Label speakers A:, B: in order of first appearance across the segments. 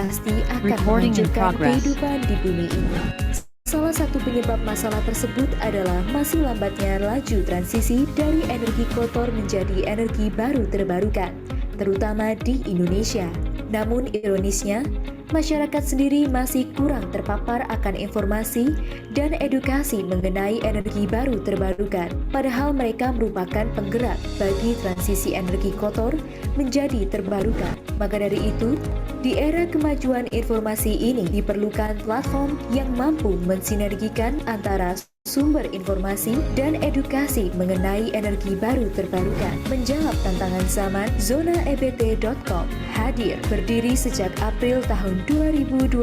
A: pasti akan
B: Recording in
A: menghancurkan
B: progress.
A: kehidupan di bumi ini. Salah satu penyebab masalah tersebut adalah masih lambatnya laju transisi dari energi kotor menjadi energi baru terbarukan, terutama di Indonesia. Namun ironisnya, masyarakat sendiri masih kurang terpapar akan informasi dan edukasi mengenai energi baru terbarukan, padahal mereka merupakan penggerak bagi transisi energi kotor menjadi terbarukan. Maka dari itu, di era kemajuan informasi ini diperlukan platform yang mampu mensinergikan antara sumber informasi dan edukasi mengenai energi baru terbarukan. Menjawab tantangan zaman, zonaebt.com hadir berdiri sejak April tahun 2021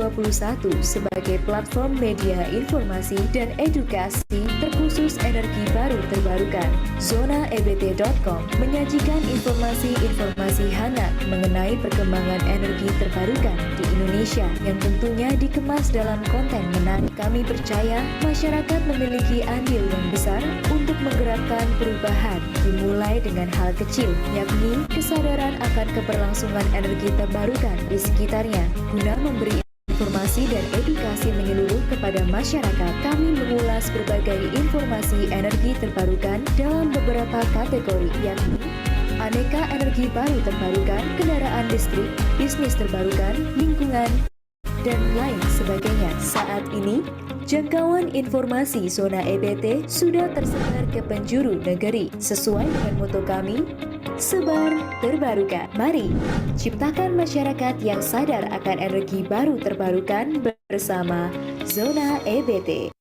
A: sebagai platform media informasi dan edukasi terkhusus energi baru terbarukan. Zonaebt.com menyajikan informasi-informasi hangat mengenai perkembangan energi terbarukan di Indonesia yang tentunya dikemas dalam konten menarik. Kami percaya masyarakat memiliki andil yang besar untuk menggerakkan perubahan, dimulai dengan hal kecil, yakni kesadaran akan keberlangsungan energi terbarukan di sekitarnya. Guna memberi informasi dan edukasi menyeluruh kepada masyarakat, kami mengulas berbagai informasi energi terbarukan dalam beberapa kategori, yakni aneka energi baru terbarukan, kendaraan listrik, bisnis terbarukan, lingkungan, dan lain sebagainya. Saat ini, jangkauan informasi Zona EBT sudah tersebar ke penjuru negeri. Sesuai dengan moto kami, sebar terbarukan. Mari ciptakan masyarakat yang sadar akan energi baru terbarukan bersama Zona EBT.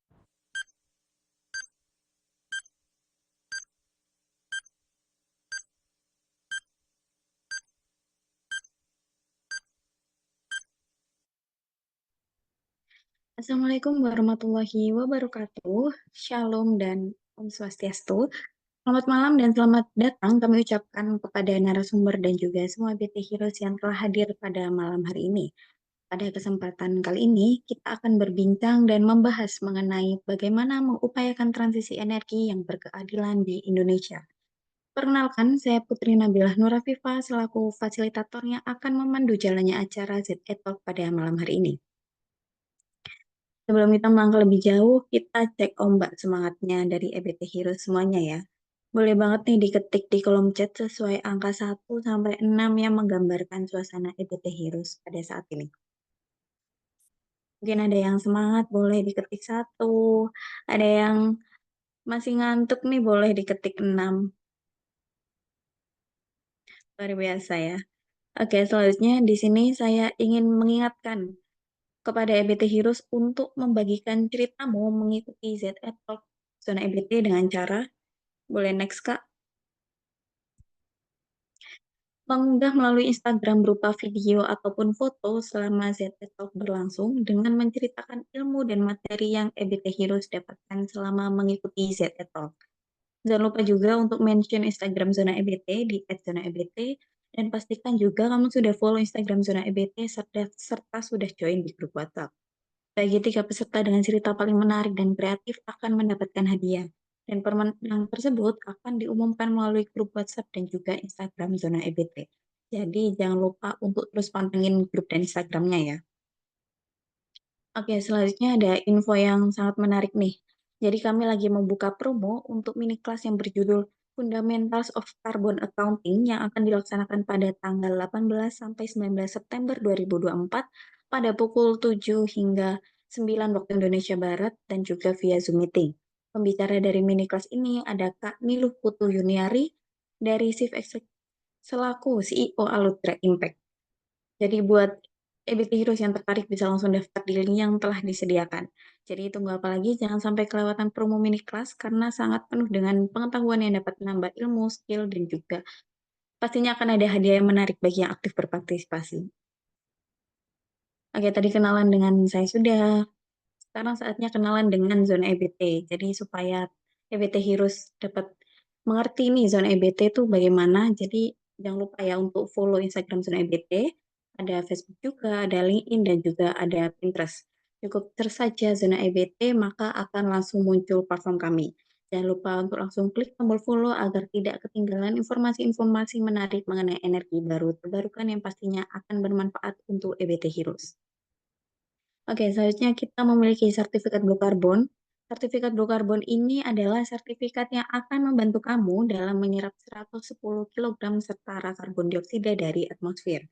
C: Assalamualaikum warahmatullahi wabarakatuh. Shalom dan Om Swastiastu. Selamat malam dan selamat datang kami ucapkan kepada narasumber dan juga semua BT Heroes yang telah hadir pada malam hari ini. Pada kesempatan kali ini, kita akan berbincang dan membahas mengenai bagaimana mengupayakan transisi energi yang berkeadilan di Indonesia. Perkenalkan, saya Putri Nabilah Nurafifa selaku fasilitator yang akan memandu jalannya acara ZE Talk pada malam hari ini. Sebelum kita melangkah lebih jauh, kita cek ombak semangatnya dari EBT Heroes semuanya ya. Boleh banget nih diketik di kolom chat sesuai angka 1 sampai 6 yang menggambarkan suasana EBT Heroes pada saat ini. Mungkin ada yang semangat, boleh diketik 1. Ada yang masih ngantuk nih, boleh diketik 6. Luar biasa ya. Oke, selanjutnya di sini saya ingin mengingatkan kepada EBT Heroes untuk membagikan ceritamu mengikuti ZE Talk Zona EBT dengan cara, boleh next Kak, mengunggah melalui Instagram berupa video ataupun foto selama ZE Talk berlangsung dengan menceritakan ilmu dan materi yang EBT Heroes dapatkan selama mengikuti ZE Talk. Jangan lupa juga untuk mention Instagram Zona EBT di @zonaebt dan pastikan juga kamu sudah follow Instagram Zona EBT serta sudah join di grup WhatsApp. Bagi 3 peserta dengan cerita paling menarik dan kreatif akan mendapatkan hadiah. Dan pemenang tersebut akan diumumkan melalui grup WhatsApp dan juga Instagram Zona EBT. Jadi jangan lupa untuk terus pantengin grup dan Instagramnya ya. Oke, selanjutnya ada info yang sangat menarik nih. Jadi kami lagi membuka promo untuk mini kelas yang berjudul Fundamentals of Carbon Accounting yang akan dilaksanakan pada tanggal 18 sampai 19 September 2024 pada pukul 7 hingga 9 waktu Indonesia Barat dan juga via Zoom meeting. Pembicara dari mini kelas ini ada Kak Niluh Putu Yuniari dari Chief Executive selaku CEO Alutra Impact. Jadi buat EBT Heroes yang tertarik bisa langsung daftar di link yang telah disediakan. Jadi tunggu apa lagi, jangan sampai kelewatan promo mini kelas karena sangat penuh dengan pengetahuan yang dapat menambah ilmu, skill, dan juga pastinya akan ada hadiah yang menarik bagi yang aktif berpartisipasi. Oke, tadi kenalan dengan saya sudah. Sekarang saatnya kenalan dengan zona EBT. Jadi supaya EBT Heroes dapat mengerti nih zona EBT itu bagaimana. Jadi jangan lupa ya untuk follow Instagram zona EBT. Ada Facebook juga, ada LinkedIn, dan juga ada Pinterest. Cukup search saja zona EBT, maka akan langsung muncul platform kami. Jangan lupa untuk langsung klik tombol follow agar tidak ketinggalan informasi-informasi menarik mengenai energi baru terbarukan yang pastinya akan bermanfaat untuk EBT Heroes. Oke, selanjutnya kita memiliki sertifikat blue carbon. Sertifikat blue carbon ini adalah sertifikat yang akan membantu kamu dalam menyerap 110 kg setara karbon dioksida dari atmosfer.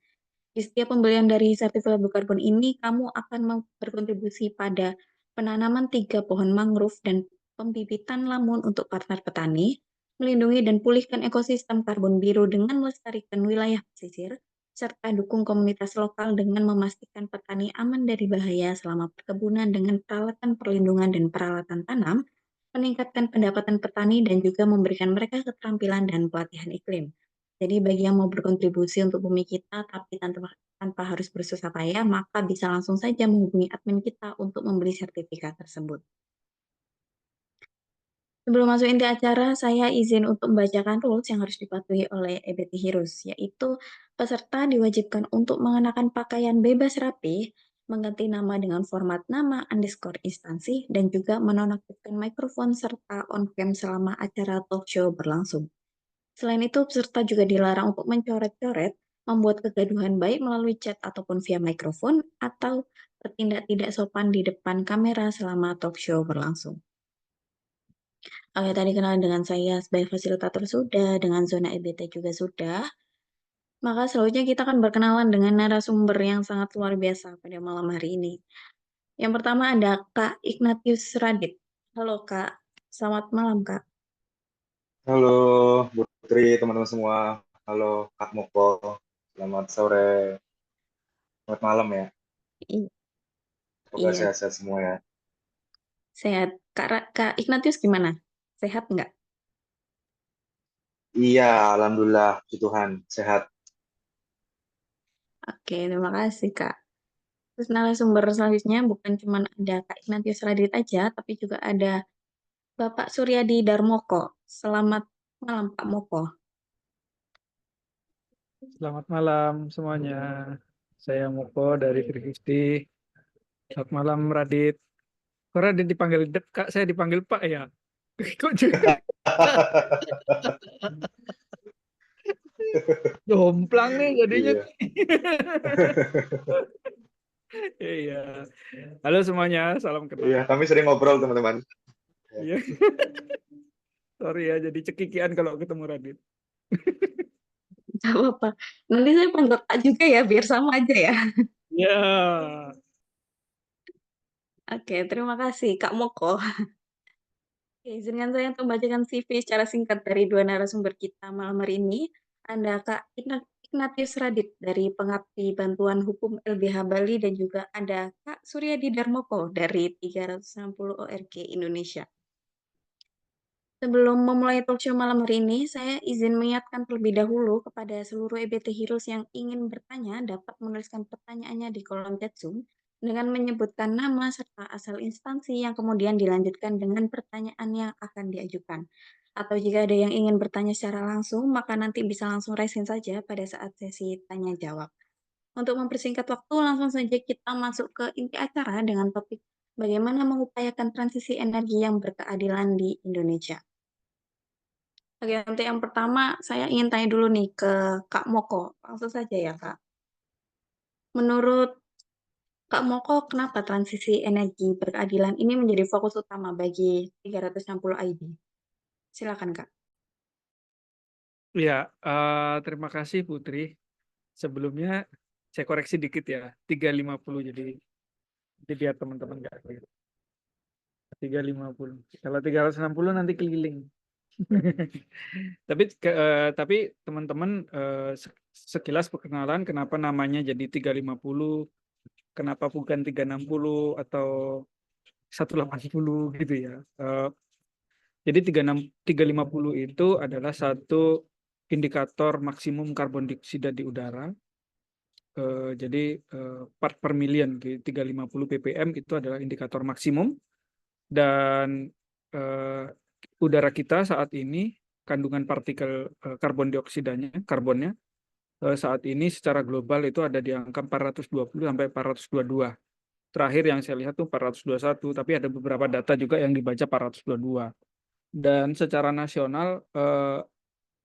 C: Di setiap pembelian dari sertifikat blue carbon ini, kamu akan berkontribusi pada penanaman 3 pohon mangrove dan pembibitan lamun untuk partner petani, melindungi dan pulihkan ekosistem karbon biru dengan melestarikan wilayah pesisir, serta dukung komunitas lokal dengan memastikan petani aman dari bahaya selama perkebunan dengan peralatan perlindungan dan peralatan tanam, meningkatkan pendapatan petani dan juga memberikan mereka keterampilan dan pelatihan iklim. Jadi bagi yang mau berkontribusi untuk bumi kita tapi tanpa harus bersusah payah, maka bisa langsung saja menghubungi admin kita untuk membeli sertifikat tersebut. Sebelum masuk inti acara, saya izin untuk membacakan rules yang harus dipatuhi oleh EBT Heroes, yaitu peserta diwajibkan untuk mengenakan pakaian bebas rapi, mengganti nama dengan format nama underscore instansi, dan juga menonaktifkan mikrofon serta on-cam selama acara talk show berlangsung. Selain itu, peserta juga dilarang untuk mencoret-coret, membuat kegaduhan baik melalui chat ataupun via mikrofon, atau bertindak tidak sopan di depan kamera selama talk show berlangsung. Oke, tadi kenalan dengan saya sebagai fasilitator sudah, dengan zona EBT juga sudah. Maka selanjutnya kita akan berkenalan dengan narasumber yang sangat luar biasa pada malam hari ini. Yang pertama ada Kak Ignatius Radit. Halo Kak, selamat malam Kak.
B: Halo Bu Putri, teman-teman semua. Halo Kak Moko, selamat sore, selamat malam ya.
C: I-
B: Semoga
C: Iya,
B: sehat-sehat semua ya.
C: sehat. Kak Ignatius gimana? Sehat nggak?
B: Iya, alhamdulillah, puji Tuhan, sehat.
C: Oke, terima kasih Kak. Terus narasumber selanjutnya bukan cuma ada Kak Ignatius Radit aja, tapi juga ada Bapak Suryadi Darmoko. Selamat malam Pak Moko.
D: Selamat malam semuanya. Saya Moko dari 350. Selamat malam Radit. Kok Radit dipanggil Kak, saya dipanggil Pak ya? Kok juga jomplang nih jadinya.
B: Iya.
D: Iya. Halo semuanya, salam kenal.
B: Iya, kami sering ngobrol teman-teman.
D: Iya. Sorry ya, jadi cekikian kalau ketemu Radit.
C: Gak apa-apa. Nanti saya panggil Kak juga ya, biar sama aja ya.
D: Ya.
C: Oke, terima kasih Kak Moko. Oke, izinkan saya untuk membacakan CV secara singkat dari dua narasumber kita malam hari ini. Ada Kak Ignatius Radit dari Pengabdi Bantuan Hukum LBH Bali dan juga ada Kak Suryadi Darmoko dari 360 ORG Indonesia. Sebelum memulai talk show malam hari ini, saya izin mengingatkan terlebih dahulu kepada seluruh EBT Heroes yang ingin bertanya dapat menuliskan pertanyaannya di kolom chat Zoom dengan menyebutkan nama serta asal instansi yang kemudian dilanjutkan dengan pertanyaan yang akan diajukan. Atau jika ada yang ingin bertanya secara langsung, maka nanti bisa langsung raise hand saja pada saat sesi tanya jawab. Untuk mempersingkat waktu, langsung saja kita masuk ke inti acara dengan topik bagaimana mengupayakan transisi energi yang berkeadilan di Indonesia. Oke, nanti yang pertama saya ingin tanya dulu nih ke Kak Moko. Langsung saja ya, Kak. Menurut Kak Moko, kenapa transisi energi berkeadilan ini menjadi fokus utama bagi 360 ID? Silakan, Kak.
D: Ya, terima kasih Putri. Sebelumnya saya koreksi dikit ya, 350 jadi biar teman-teman nggak keliru. 350. Kalau 360 nanti keliling. Tapi teman-teman sekilas perkenalan kenapa namanya jadi 350, kenapa bukan 360 atau 180 gitu ya. Jadi 350 itu adalah satu indikator maksimum karbon dioksida di udara. Jadi part per million 350 ppm itu adalah indikator maksimum. Dan udara kita saat ini kandungan partikel karbon dioksidanya, karbonnya saat ini secara global itu ada di angka 420 sampai 422. Terakhir yang saya lihat tuh 421, tapi ada beberapa data juga yang dibaca 422. Dan secara nasional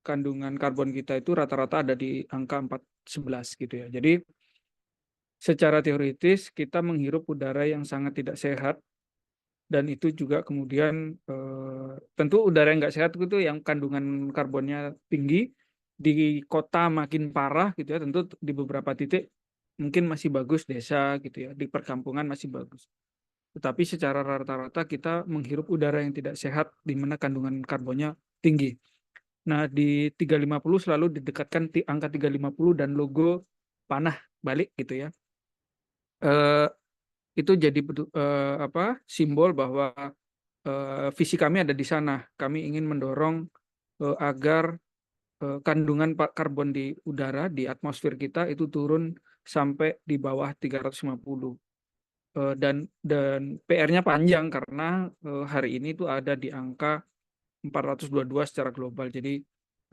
D: kandungan karbon kita itu rata-rata ada di angka 411 gitu ya. Jadi secara teoritis kita menghirup udara yang sangat tidak sehat, dan itu juga kemudian tentu udara yang nggak sehat itu yang kandungan karbonnya tinggi, di kota makin parah gitu ya, tentu di beberapa titik mungkin masih bagus desa gitu ya, di perkampungan masih bagus. Tetapi secara rata-rata kita menghirup udara yang tidak sehat di mana kandungan karbonnya tinggi. Nah, di 350 selalu didekatkan angka 350 dan logo panah balik gitu ya. Itu jadi simbol bahwa visi kami ada di sana. Kami ingin mendorong agar kandungan karbon di udara, di atmosfer kita itu turun sampai di bawah 350. Dan PR-nya panjang karena hari ini itu ada di angka 422 secara global. Jadi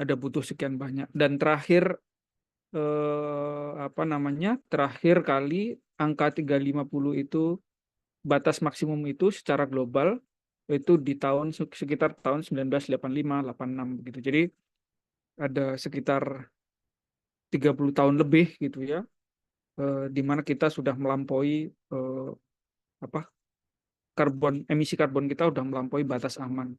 D: ada butuh sekian banyak. Dan terakhir terakhir kali angka 350 itu batas maksimum itu secara global itu di sekitar tahun 1985-86 gitu. Jadi ada sekitar 30 tahun lebih gitu ya, di mana kita sudah melampaui emisi karbon kita sudah melampaui batas aman.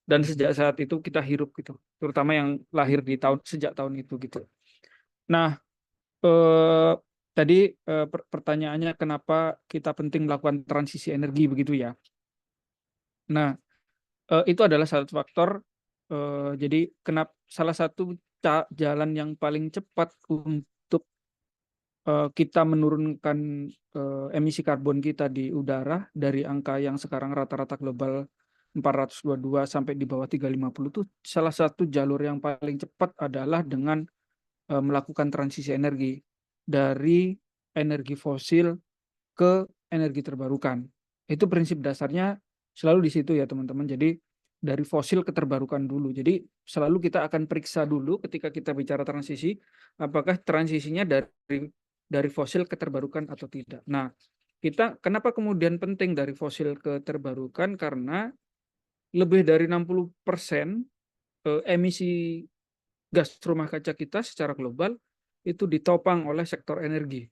D: Dan sejak saat itu kita hirup gitu, terutama yang lahir sejak tahun itu gitu. Nah, tadi pertanyaannya kenapa kita penting melakukan transisi energi begitu ya. Nah, itu adalah satu faktor. Jadi salah satu jalan yang paling cepat untuk kita menurunkan emisi karbon kita di udara dari angka yang sekarang rata-rata global 422 sampai di bawah 350 itu salah satu jalur yang paling cepat adalah dengan melakukan transisi energi dari energi fosil ke energi terbarukan. Itu prinsip dasarnya selalu di situ ya teman-teman. Jadi dari fosil ke terbarukan dulu. Jadi selalu kita akan periksa dulu ketika kita bicara transisi, apakah transisinya dari fosil ke terbarukan atau tidak. Nah, kenapa kemudian penting dari fosil ke terbarukan? Karena lebih dari 60% emisi gas rumah kaca kita secara global itu ditopang oleh sektor energi.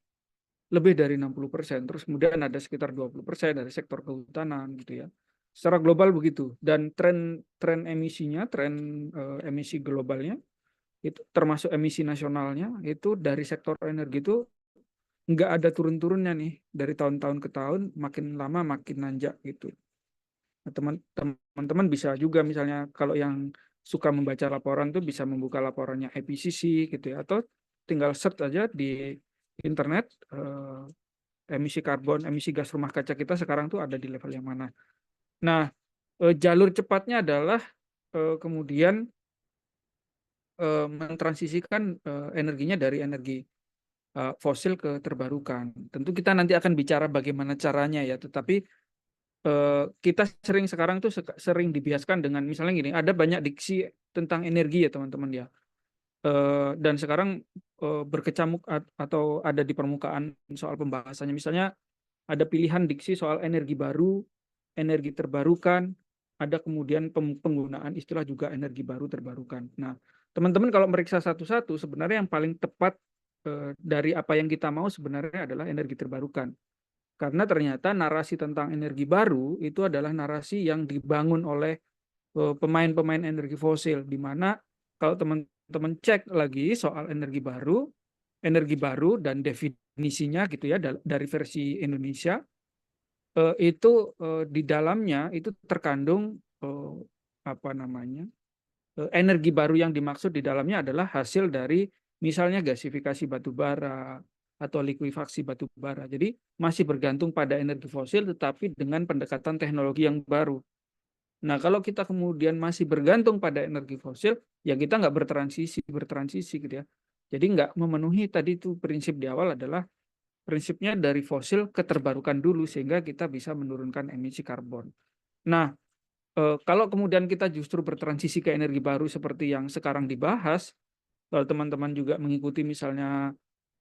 D: Lebih dari 60%. Terus kemudian ada sekitar 20% dari sektor kehutanan gitu ya. Secara global begitu. Dan tren emisinya, emisi globalnya itu termasuk emisi nasionalnya itu dari sektor energi itu nggak ada turun-turunnya nih, dari tahun-tahun ke tahun makin lama makin nanjak gitu. Nah, teman-teman bisa juga misalnya kalau yang suka membaca laporan tuh bisa membuka laporannya IPCC gitu ya, atau tinggal search aja di internet emisi karbon, emisi gas rumah kaca kita sekarang tuh ada di level yang mana. Nah, jalur cepatnya adalah kemudian mentransisikan energinya dari energi fosil ke terbarukan. Tentu kita nanti akan bicara bagaimana caranya ya, tetapi kita sekarang tuh sering dibiaskan dengan misalnya gini, ada banyak diksi tentang energi ya teman-teman ya, dan sekarang berkecamuk atau ada di permukaan soal pembahasannya. Misalnya ada pilihan diksi soal energi baru, energi terbarukan, ada kemudian penggunaan istilah juga energi baru terbarukan. Nah, teman-teman kalau meriksa satu-satu sebenarnya yang paling tepat dari apa yang kita mau sebenarnya adalah energi terbarukan. Karena ternyata narasi tentang energi baru itu adalah narasi yang dibangun oleh pemain-pemain energi fosil, di mana kalau teman-teman cek lagi soal energi baru dan definisinya gitu ya dari versi Indonesia, itu di dalamnya itu terkandung energi baru yang dimaksud di dalamnya adalah hasil dari misalnya gasifikasi batu bara atau likuifaksi batu bara. Jadi masih bergantung pada energi fosil tetapi dengan pendekatan teknologi yang baru. Nah, kalau kita kemudian masih bergantung pada energi fosil, ya kita nggak bertransisi gitu ya. Jadi nggak memenuhi tadi itu prinsip di awal adalah prinsipnya dari fosil ke terbarukan dulu sehingga kita bisa menurunkan emisi karbon. Nah, kalau kemudian kita justru bertransisi ke energi baru seperti yang sekarang dibahas, kalau teman-teman juga mengikuti misalnya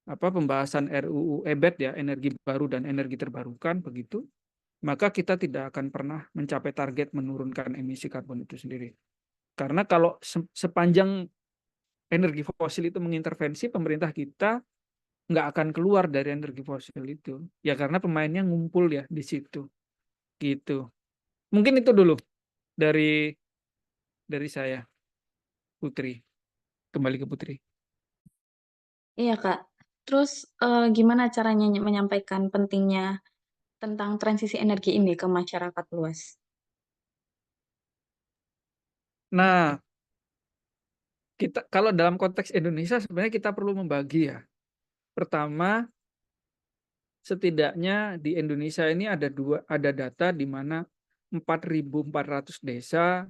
D: pembahasan RUU EBET ya, energi baru dan energi terbarukan begitu, maka kita tidak akan pernah mencapai target menurunkan emisi karbon itu sendiri. Karena kalau sepanjang energi fosil itu mengintervensi, pemerintah kita nggak akan keluar dari energi fosil itu. Ya karena pemainnya ngumpul ya di situ. Gitu. Mungkin itu dulu dari saya, Putri. Kembali ke Putri.
C: Iya, Kak. Terus gimana caranya menyampaikan pentingnya tentang transisi energi ini ke masyarakat luas?
D: Nah, kita kalau dalam konteks Indonesia sebenarnya kita perlu membagi ya. Pertama, setidaknya di Indonesia ini ada data di mana 4.400 desa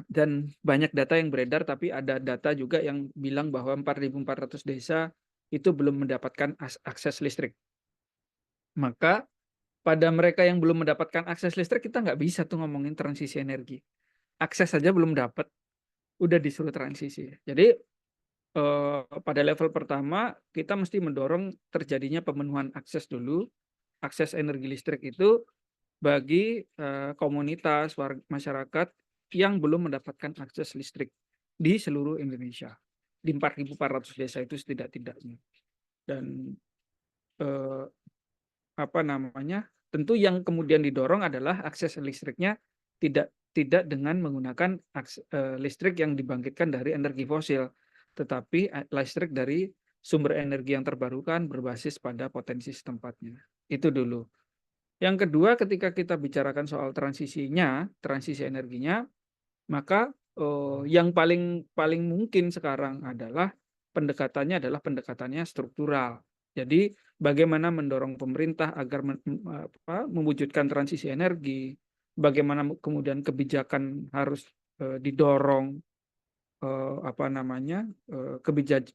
D: dan banyak data yang beredar, tapi ada data juga yang bilang bahwa 4.400 desa itu belum mendapatkan akses listrik. Maka pada mereka yang belum mendapatkan akses listrik, kita nggak bisa tuh ngomongin transisi energi. Akses saja belum dapat, udah disuruh transisi. Jadi pada level pertama kita mesti mendorong terjadinya pemenuhan akses dulu, akses energi listrik itu bagi komunitas masyarakat yang belum mendapatkan akses listrik di seluruh Indonesia, di 4.400 desa itu setidak-tidaknya. Dan apa namanya, tentu yang kemudian didorong adalah akses listriknya tidak dengan menggunakan listrik yang dibangkitkan dari energi fosil, tetapi listrik dari sumber energi yang terbarukan berbasis pada potensi setempatnya. Itu dulu. Yang kedua, ketika kita bicarakan soal transisi energinya, maka yang paling mungkin sekarang adalah pendekatannya struktural. Jadi bagaimana mendorong pemerintah agar mewujudkan transisi energi, bagaimana kemudian kebijakan harus didorong,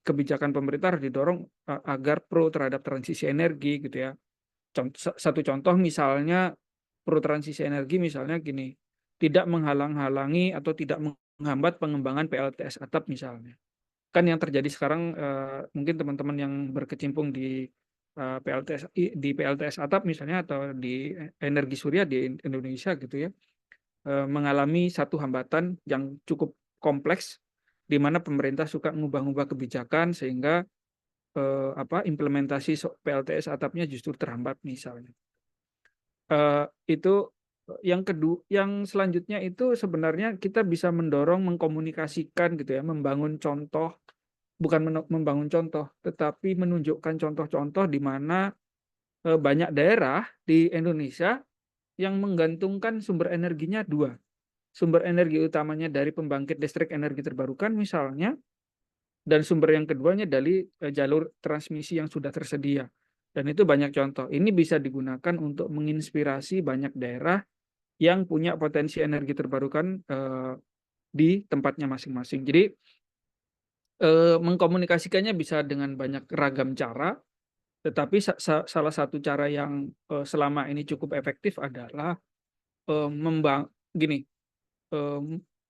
D: kebijakan pemerintah harus didorong agar pro terhadap transisi energi gitu ya. Satu contoh misalnya pro transisi energi misalnya gini, tidak menghalang-halangi atau tidak menghambat pengembangan PLTS atap misalnya. Kan yang terjadi sekarang mungkin teman-teman yang berkecimpung di PLTS atap misalnya atau di energi surya di Indonesia gitu ya, mengalami satu hambatan yang cukup kompleks di mana pemerintah suka ngubah-ngubah kebijakan sehingga implementasi PLTS atapnya justru terhambat misalnya. Itu yang kedua, yang selanjutnya itu sebenarnya kita bisa mendorong mengkomunikasikan gitu ya, membangun contoh, bukan membangun contoh, tetapi menunjukkan contoh-contoh di mana banyak daerah di Indonesia yang menggantungkan sumber energinya dua. Sumber energi utamanya dari pembangkit listrik energi terbarukan misalnya, dan sumber yang keduanya dari jalur transmisi yang sudah tersedia. Dan itu banyak contoh. Ini bisa digunakan untuk menginspirasi banyak daerah yang punya potensi energi terbarukan di tempatnya masing-masing. Jadi mengkomunikasikannya bisa dengan banyak ragam cara, tetapi salah satu cara yang selama ini cukup efektif adalah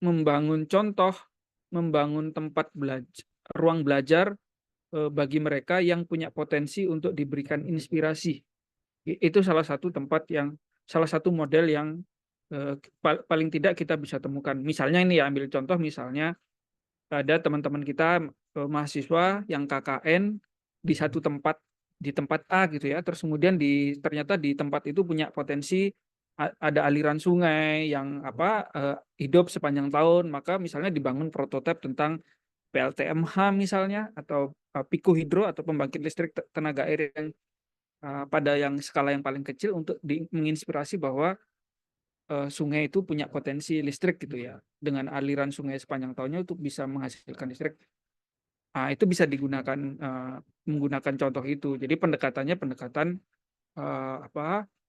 D: membangun contoh, membangun tempat ruang belajar bagi mereka yang punya potensi untuk diberikan inspirasi. Itu salah satu salah satu model yang paling tidak kita bisa temukan. Misalnya ini ya, ambil contoh misalnya ada teman-teman kita mahasiswa yang KKN di satu tempat, di tempat A gitu ya, terus kemudian ternyata di tempat itu punya potensi ada aliran sungai yang hidup sepanjang tahun, maka misalnya dibangun prototipe tentang PLTMH misalnya, atau Pico Hidro atau pembangkit listrik tenaga air yang pada skala yang paling kecil untuk menginspirasi bahwa sungai itu punya potensi listrik gitu ya, dengan aliran sungai sepanjang tahunnya untuk bisa menghasilkan listrik. Itu bisa digunakan menggunakan contoh itu. Jadi pendekatannya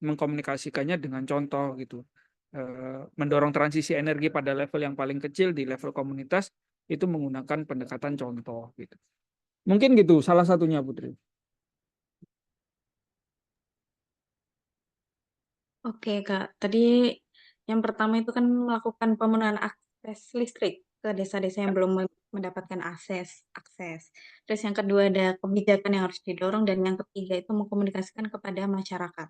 D: mengkomunikasikannya dengan contoh gitu. Mendorong transisi energi pada level yang paling kecil di level komunitas itu menggunakan pendekatan contoh gitu. Mungkin gitu salah satunya, Putri.
C: Oke, Kak. Tadi yang pertama itu kan melakukan pemenuhan akses listrik ke desa-desa yang belum mendapatkan akses. Terus yang kedua ada kebijakan yang harus didorong, dan yang ketiga itu mengkomunikasikan kepada masyarakat.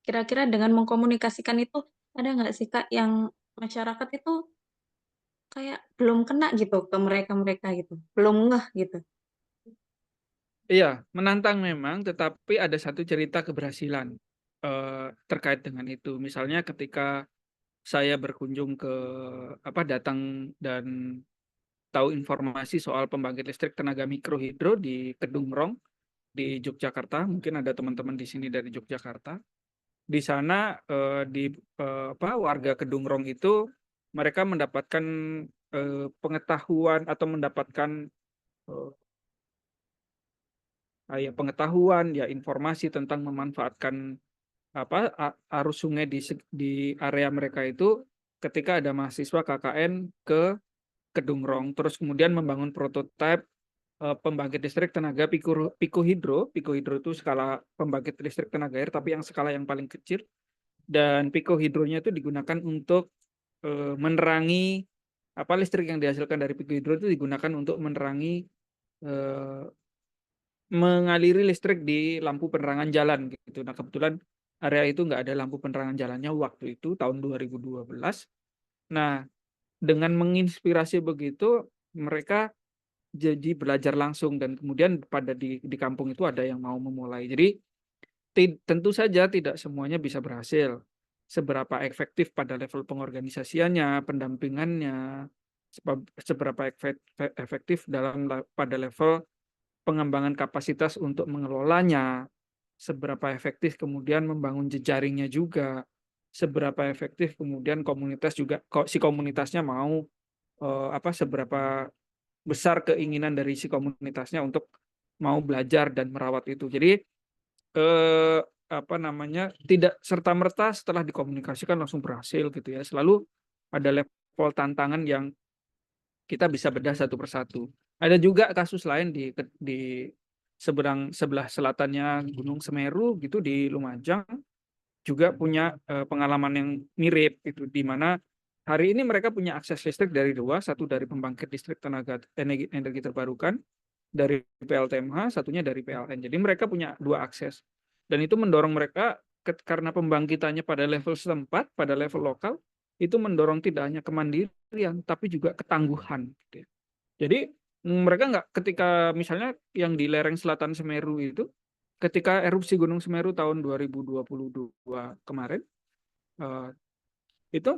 C: Kira-kira dengan mengkomunikasikan itu, ada nggak sih Kak yang masyarakat itu kayak belum kena gitu ke mereka-mereka gitu, belum ngeh gitu?
D: Iya, menantang memang, tetapi ada satu cerita keberhasilan terkait dengan itu. Misalnya ketika saya berkunjung ke datang dan tahu informasi soal pembangkit listrik tenaga mikrohidro di Kedungrong di Yogyakarta. Mungkin ada teman-teman di sini dari Yogyakarta. Di sana warga Kedungrong itu mereka mendapatkan pengetahuan atau mendapatkan eh, pengetahuan ya informasi tentang memanfaatkan arus sungai di area mereka itu ketika ada mahasiswa KKN ke Kedungrong, terus kemudian membangun prototipe pembangkit listrik tenaga pikohidro. Pikohidro itu skala pembangkit listrik tenaga air, tapi yang skala yang paling kecil. Dan pikohidronya itu digunakan untuk menerangi listrik yang dihasilkan dari pikohidro itu digunakan untuk menerangi eh, mengaliri listrik di lampu penerangan jalan gitu. Nah kebetulan area itu nggak ada lampu penerangan jalannya waktu itu tahun 2012. Nah dengan menginspirasi begitu mereka jadi belajar langsung dan kemudian di kampung itu ada yang mau memulai. Jadi tentu saja tidak semuanya bisa berhasil. Seberapa efektif pada level pengorganisasiannya, pendampingannya, seberapa efektif pada level pengembangan kapasitas untuk mengelolanya, seberapa efektif kemudian membangun jejaringnya juga, seberapa efektif kemudian komunitas juga si komunitasnya mau seberapa besar keinginan dari si komunitasnya untuk mau belajar dan merawat itu. Jadi tidak serta-merta setelah dikomunikasikan langsung berhasil gitu ya. Selalu ada level tantangan yang kita bisa bedah satu persatu. Ada juga kasus lain di sebelah selatannya Gunung Semeru gitu di Lumajang juga punya pengalaman yang mirip gitu di mana hari ini mereka punya akses listrik dari dua, satu dari pembangkit listrik tenaga energi terbarukan dari PLTMH, satunya dari PLN. Jadi mereka punya dua akses. Dan itu mendorong mereka karena pembangkitannya pada level setempat, pada level lokal, itu mendorong tidak hanya kemandirian, tapi juga ketangguhan. Gitu ya. Jadi mereka nggak ketika misalnya yang di lereng selatan Semeru itu, ketika erupsi Gunung Semeru tahun 2022 kemarin, itu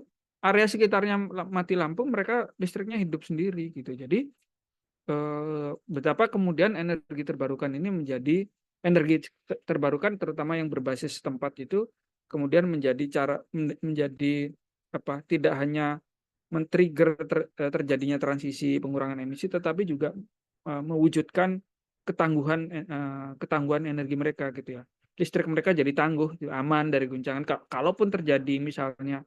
D: area sekitarnya mati lampu, mereka listriknya hidup sendiri gitu. Jadi betapa kemudian energi terbarukan ini menjadi energi terbarukan terutama yang berbasis setempat itu kemudian menjadi tidak hanya men-trigger terjadinya transisi pengurangan emisi tetapi juga mewujudkan ketangguhan energi mereka gitu ya. Listrik mereka jadi tangguh, aman dari guncangan. Kalaupun terjadi misalnya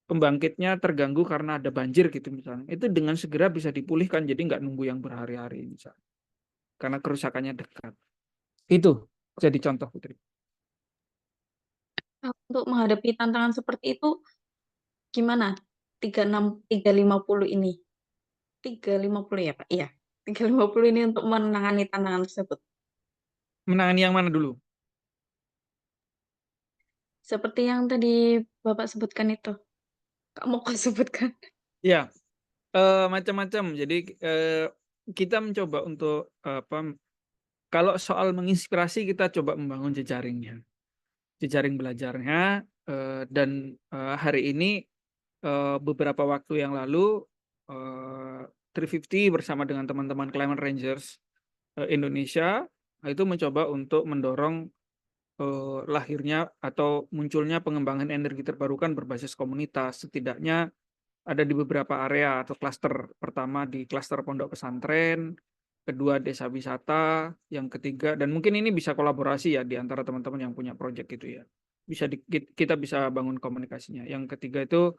D: pembangkitnya terganggu karena ada banjir gitu misalnya, itu dengan segera bisa dipulihkan jadi nggak nunggu yang berhari-hari misalnya karena kerusakannya dekat. Itu jadi contoh Putri.
C: Untuk menghadapi tantangan seperti itu gimana? 350 ini. 350 ya, Pak? Iya. 350 ini untuk menangani tantangan tersebut.
D: Menangani yang mana dulu?
C: Seperti yang tadi Bapak sebutkan itu. Kamu kok sebutkan?
D: Ya, macam-macam. Jadi kita mencoba untuk kalau soal menginspirasi kita coba membangun jejaring belajarnya dan hari ini beberapa waktu yang lalu 350 bersama dengan teman-teman Climate Rangers Indonesia itu mencoba untuk mendorong lahirnya atau munculnya pengembangan energi terbarukan berbasis komunitas. Setidaknya ada di beberapa area atau klaster. Pertama di klaster pondok pesantren, kedua desa wisata, yang ketiga dan mungkin ini bisa kolaborasi ya di antara teman-teman yang punya proyek itu ya. Kita bisa bangun komunikasinya. Yang ketiga itu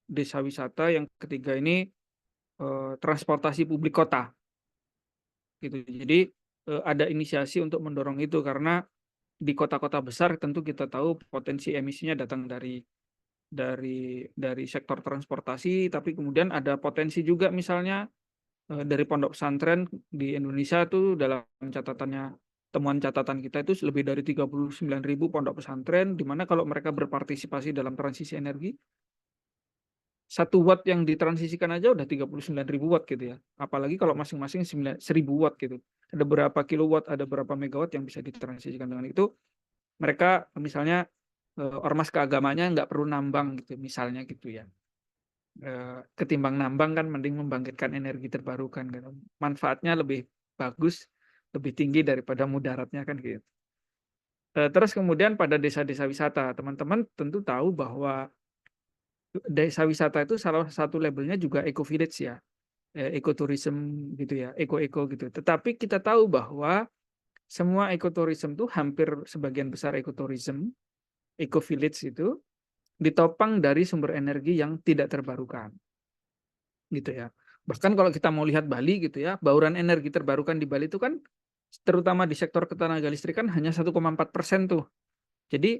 D: desa wisata, yang ketiga ini transportasi publik kota. Gitu. Jadi ada inisiasi untuk mendorong itu karena di kota-kota besar tentu kita tahu potensi emisinya datang dari sektor transportasi, tapi kemudian ada potensi juga misalnya dari pondok pesantren di Indonesia tuh dalam catatannya temuan catatan kita itu lebih dari 39.000 pondok pesantren, di mana kalau mereka berpartisipasi dalam transisi energi, 1 watt yang ditransisikan aja udah 39.000 watt gitu ya. Apalagi kalau masing-masing 1.000 watt gitu. Ada berapa kilowatt, ada berapa megawatt yang bisa ditransisikan dengan itu. Mereka misalnya ormas keagamanya nggak perlu nambang gitu, misalnya gitu ya. Ketimbang nambang kan mending membangkitkan energi terbarukan kan. Manfaatnya lebih bagus, lebih tinggi daripada mudaratnya kan gitu. Terus kemudian pada desa-desa wisata, teman-teman tentu tahu bahwa desa wisata itu salah satu labelnya juga eco village ya, ekoturism gitu ya, eko-eko gitu. Tetapi kita tahu bahwa semua ekoturism itu hampir sebagian besar ekoturism, eco village itu ditopang dari sumber energi yang tidak terbarukan, gitu ya. Bahkan kalau kita mau lihat Bali gitu ya, bauran energi terbarukan di Bali itu kan, terutama di sektor ketenaga listrikan hanya 1,4% tuh. Jadi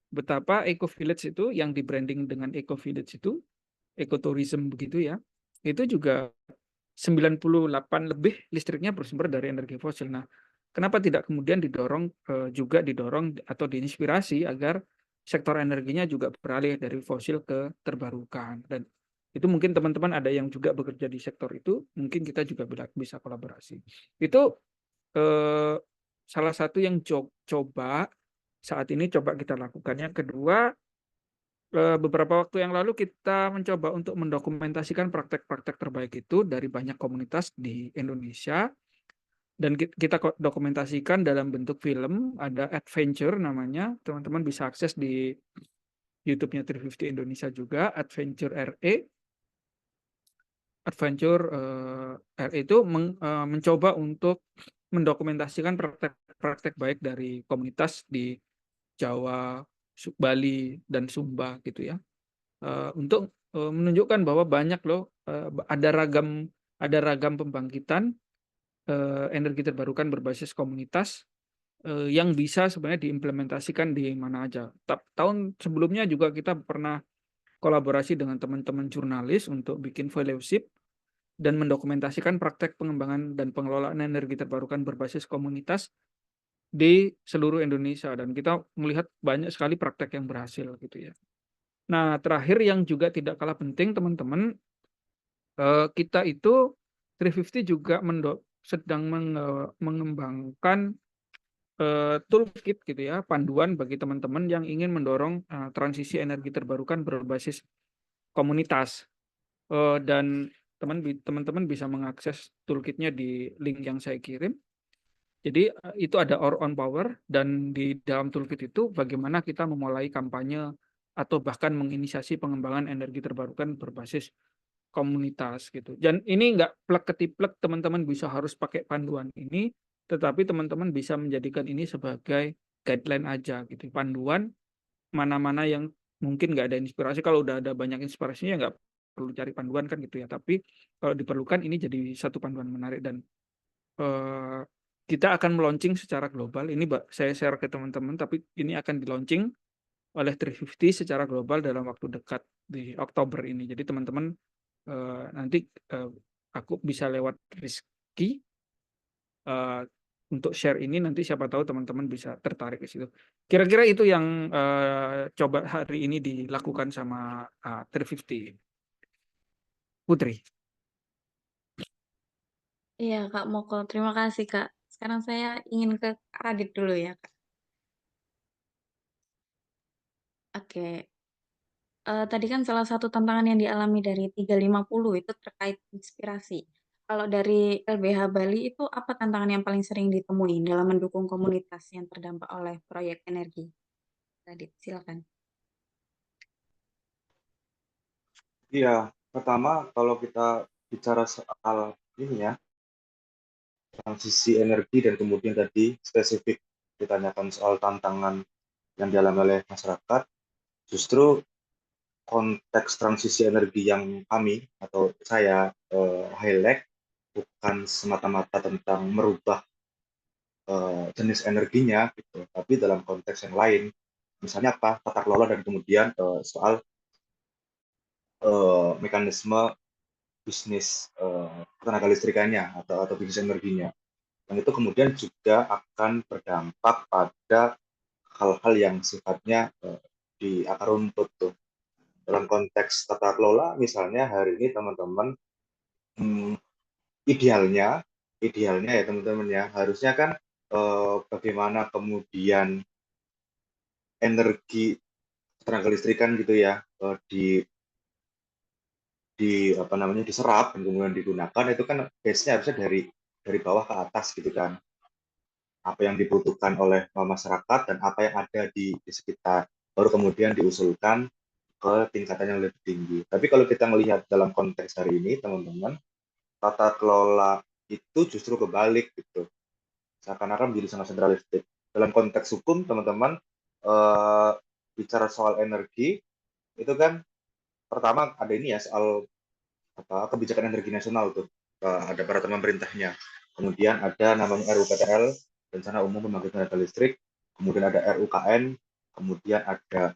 D: betapa eco village itu yang di branding dengan eco village itu, ekoturism begitu ya, itu juga 98 lebih listriknya bersumber dari energi fosil. Nah, kenapa tidak kemudian didorong juga didorong atau diinspirasi agar sektor energinya juga beralih dari fosil ke terbarukan. Dan itu mungkin teman-teman ada yang juga bekerja di sektor itu, mungkin kita juga bisa kolaborasi. Itu salah satu yang coba saat ini coba kita lakukan. Yang kedua, beberapa waktu yang lalu kita mencoba untuk mendokumentasikan praktek-praktek terbaik itu dari banyak komunitas di Indonesia, dan kita dokumentasikan dalam bentuk film. Ada Adventure namanya, teman-teman bisa akses di YouTube-nya 350 Indonesia juga, Adventure RE. Adventure RE itu mencoba untuk mendokumentasikan praktek-praktek baik dari komunitas di Jawa, Bali, dan Sumba gitu ya. Untuk menunjukkan bahwa banyak loh, ada ragam pembangkitan energi terbarukan berbasis komunitas yang bisa sebenarnya diimplementasikan di mana aja. Tahun sebelumnya juga kita pernah kolaborasi dengan teman-teman jurnalis untuk bikin fellowship dan mendokumentasikan praktek pengembangan dan pengelolaan energi terbarukan berbasis komunitas di seluruh Indonesia, dan kita melihat banyak sekali praktek yang berhasil gitu ya. Nah, terakhir yang juga tidak kalah penting teman-teman, kita itu 350 juga sedang mengembangkan toolkit gitu ya, panduan bagi teman-teman yang ingin mendorong transisi energi terbarukan berbasis komunitas. Dan teman-teman bisa mengakses toolkitnya di link yang saya kirim. Jadi itu ada Our Own Power, dan di dalam toolkit itu bagaimana kita memulai kampanye atau bahkan menginisiasi pengembangan energi terbarukan berbasis komunitas gitu. Dan ini nggak plek ketiplek teman-teman bisa harus pakai panduan ini, tetapi teman-teman bisa menjadikan ini sebagai guideline aja gitu. Panduan mana-mana yang mungkin nggak ada inspirasi, kalau udah ada banyak inspirasinya nggak perlu cari panduan kan gitu ya. Tapi kalau diperlukan ini jadi satu panduan menarik, dan kita akan meluncing secara global. Ini saya share ke teman-teman, tapi ini akan di-launching oleh 350 secara global dalam waktu dekat di Oktober ini. Jadi teman-teman nanti aku bisa lewat Rizky untuk share ini, nanti siapa tahu teman-teman bisa tertarik ke situ. Kira-kira itu yang coba hari ini dilakukan sama 350. Putri.
C: Iya, Kak Moko. Terima kasih, Kak. Sekarang saya ingin ke Kak Radit dulu ya, Kak. Oke. Tadi kan salah satu tantangan yang dialami dari 350 itu terkait inspirasi. Kalau dari LBH Bali itu apa tantangan yang paling sering ditemui dalam mendukung komunitas yang terdampak oleh proyek energi? Radit, silakan.
B: Iya, pertama kalau kita bicara soal ini ya, transisi energi, dan kemudian tadi spesifik ditanyakan soal tantangan yang dialami oleh masyarakat, justru konteks transisi energi yang kami atau saya highlight bukan semata-mata tentang merubah jenis energinya gitu, tapi dalam konteks yang lain, misalnya apa, tata kelola, dan kemudian soal mekanisme bisnis tenaga listrikannya atau bisnis energinya. yang itu kemudian juga akan berdampak pada hal-hal yang sifatnya di akar rumput tuh. Dalam konteks tata kelola, misalnya hari ini teman-teman, idealnya ya teman-teman ya, harusnya kan bagaimana kemudian energi tenaga listrikan gitu ya di apa namanya diserap dan kemudian digunakan, itu kan base-nya harusnya dari bawah ke atas gitu kan, apa yang dibutuhkan oleh masyarakat dan apa yang ada di sekitar, baru kemudian diusulkan ke tingkatan yang lebih tinggi. Tapi kalau kita melihat dalam konteks hari ini teman-teman, tata kelola itu justru kebalik gitu, seakan-akan menjadi sangat sentralistik. Dalam konteks hukum teman-teman, bicara soal energi itu kan pertama ada ini ya, soal kebijakan energi nasional tuh, ada peraturan pemerintahnya. Kemudian ada namanya RUPTL, Rencana Umum Pembangkit Tenaga Listrik. Kemudian ada RUKN. Kemudian ada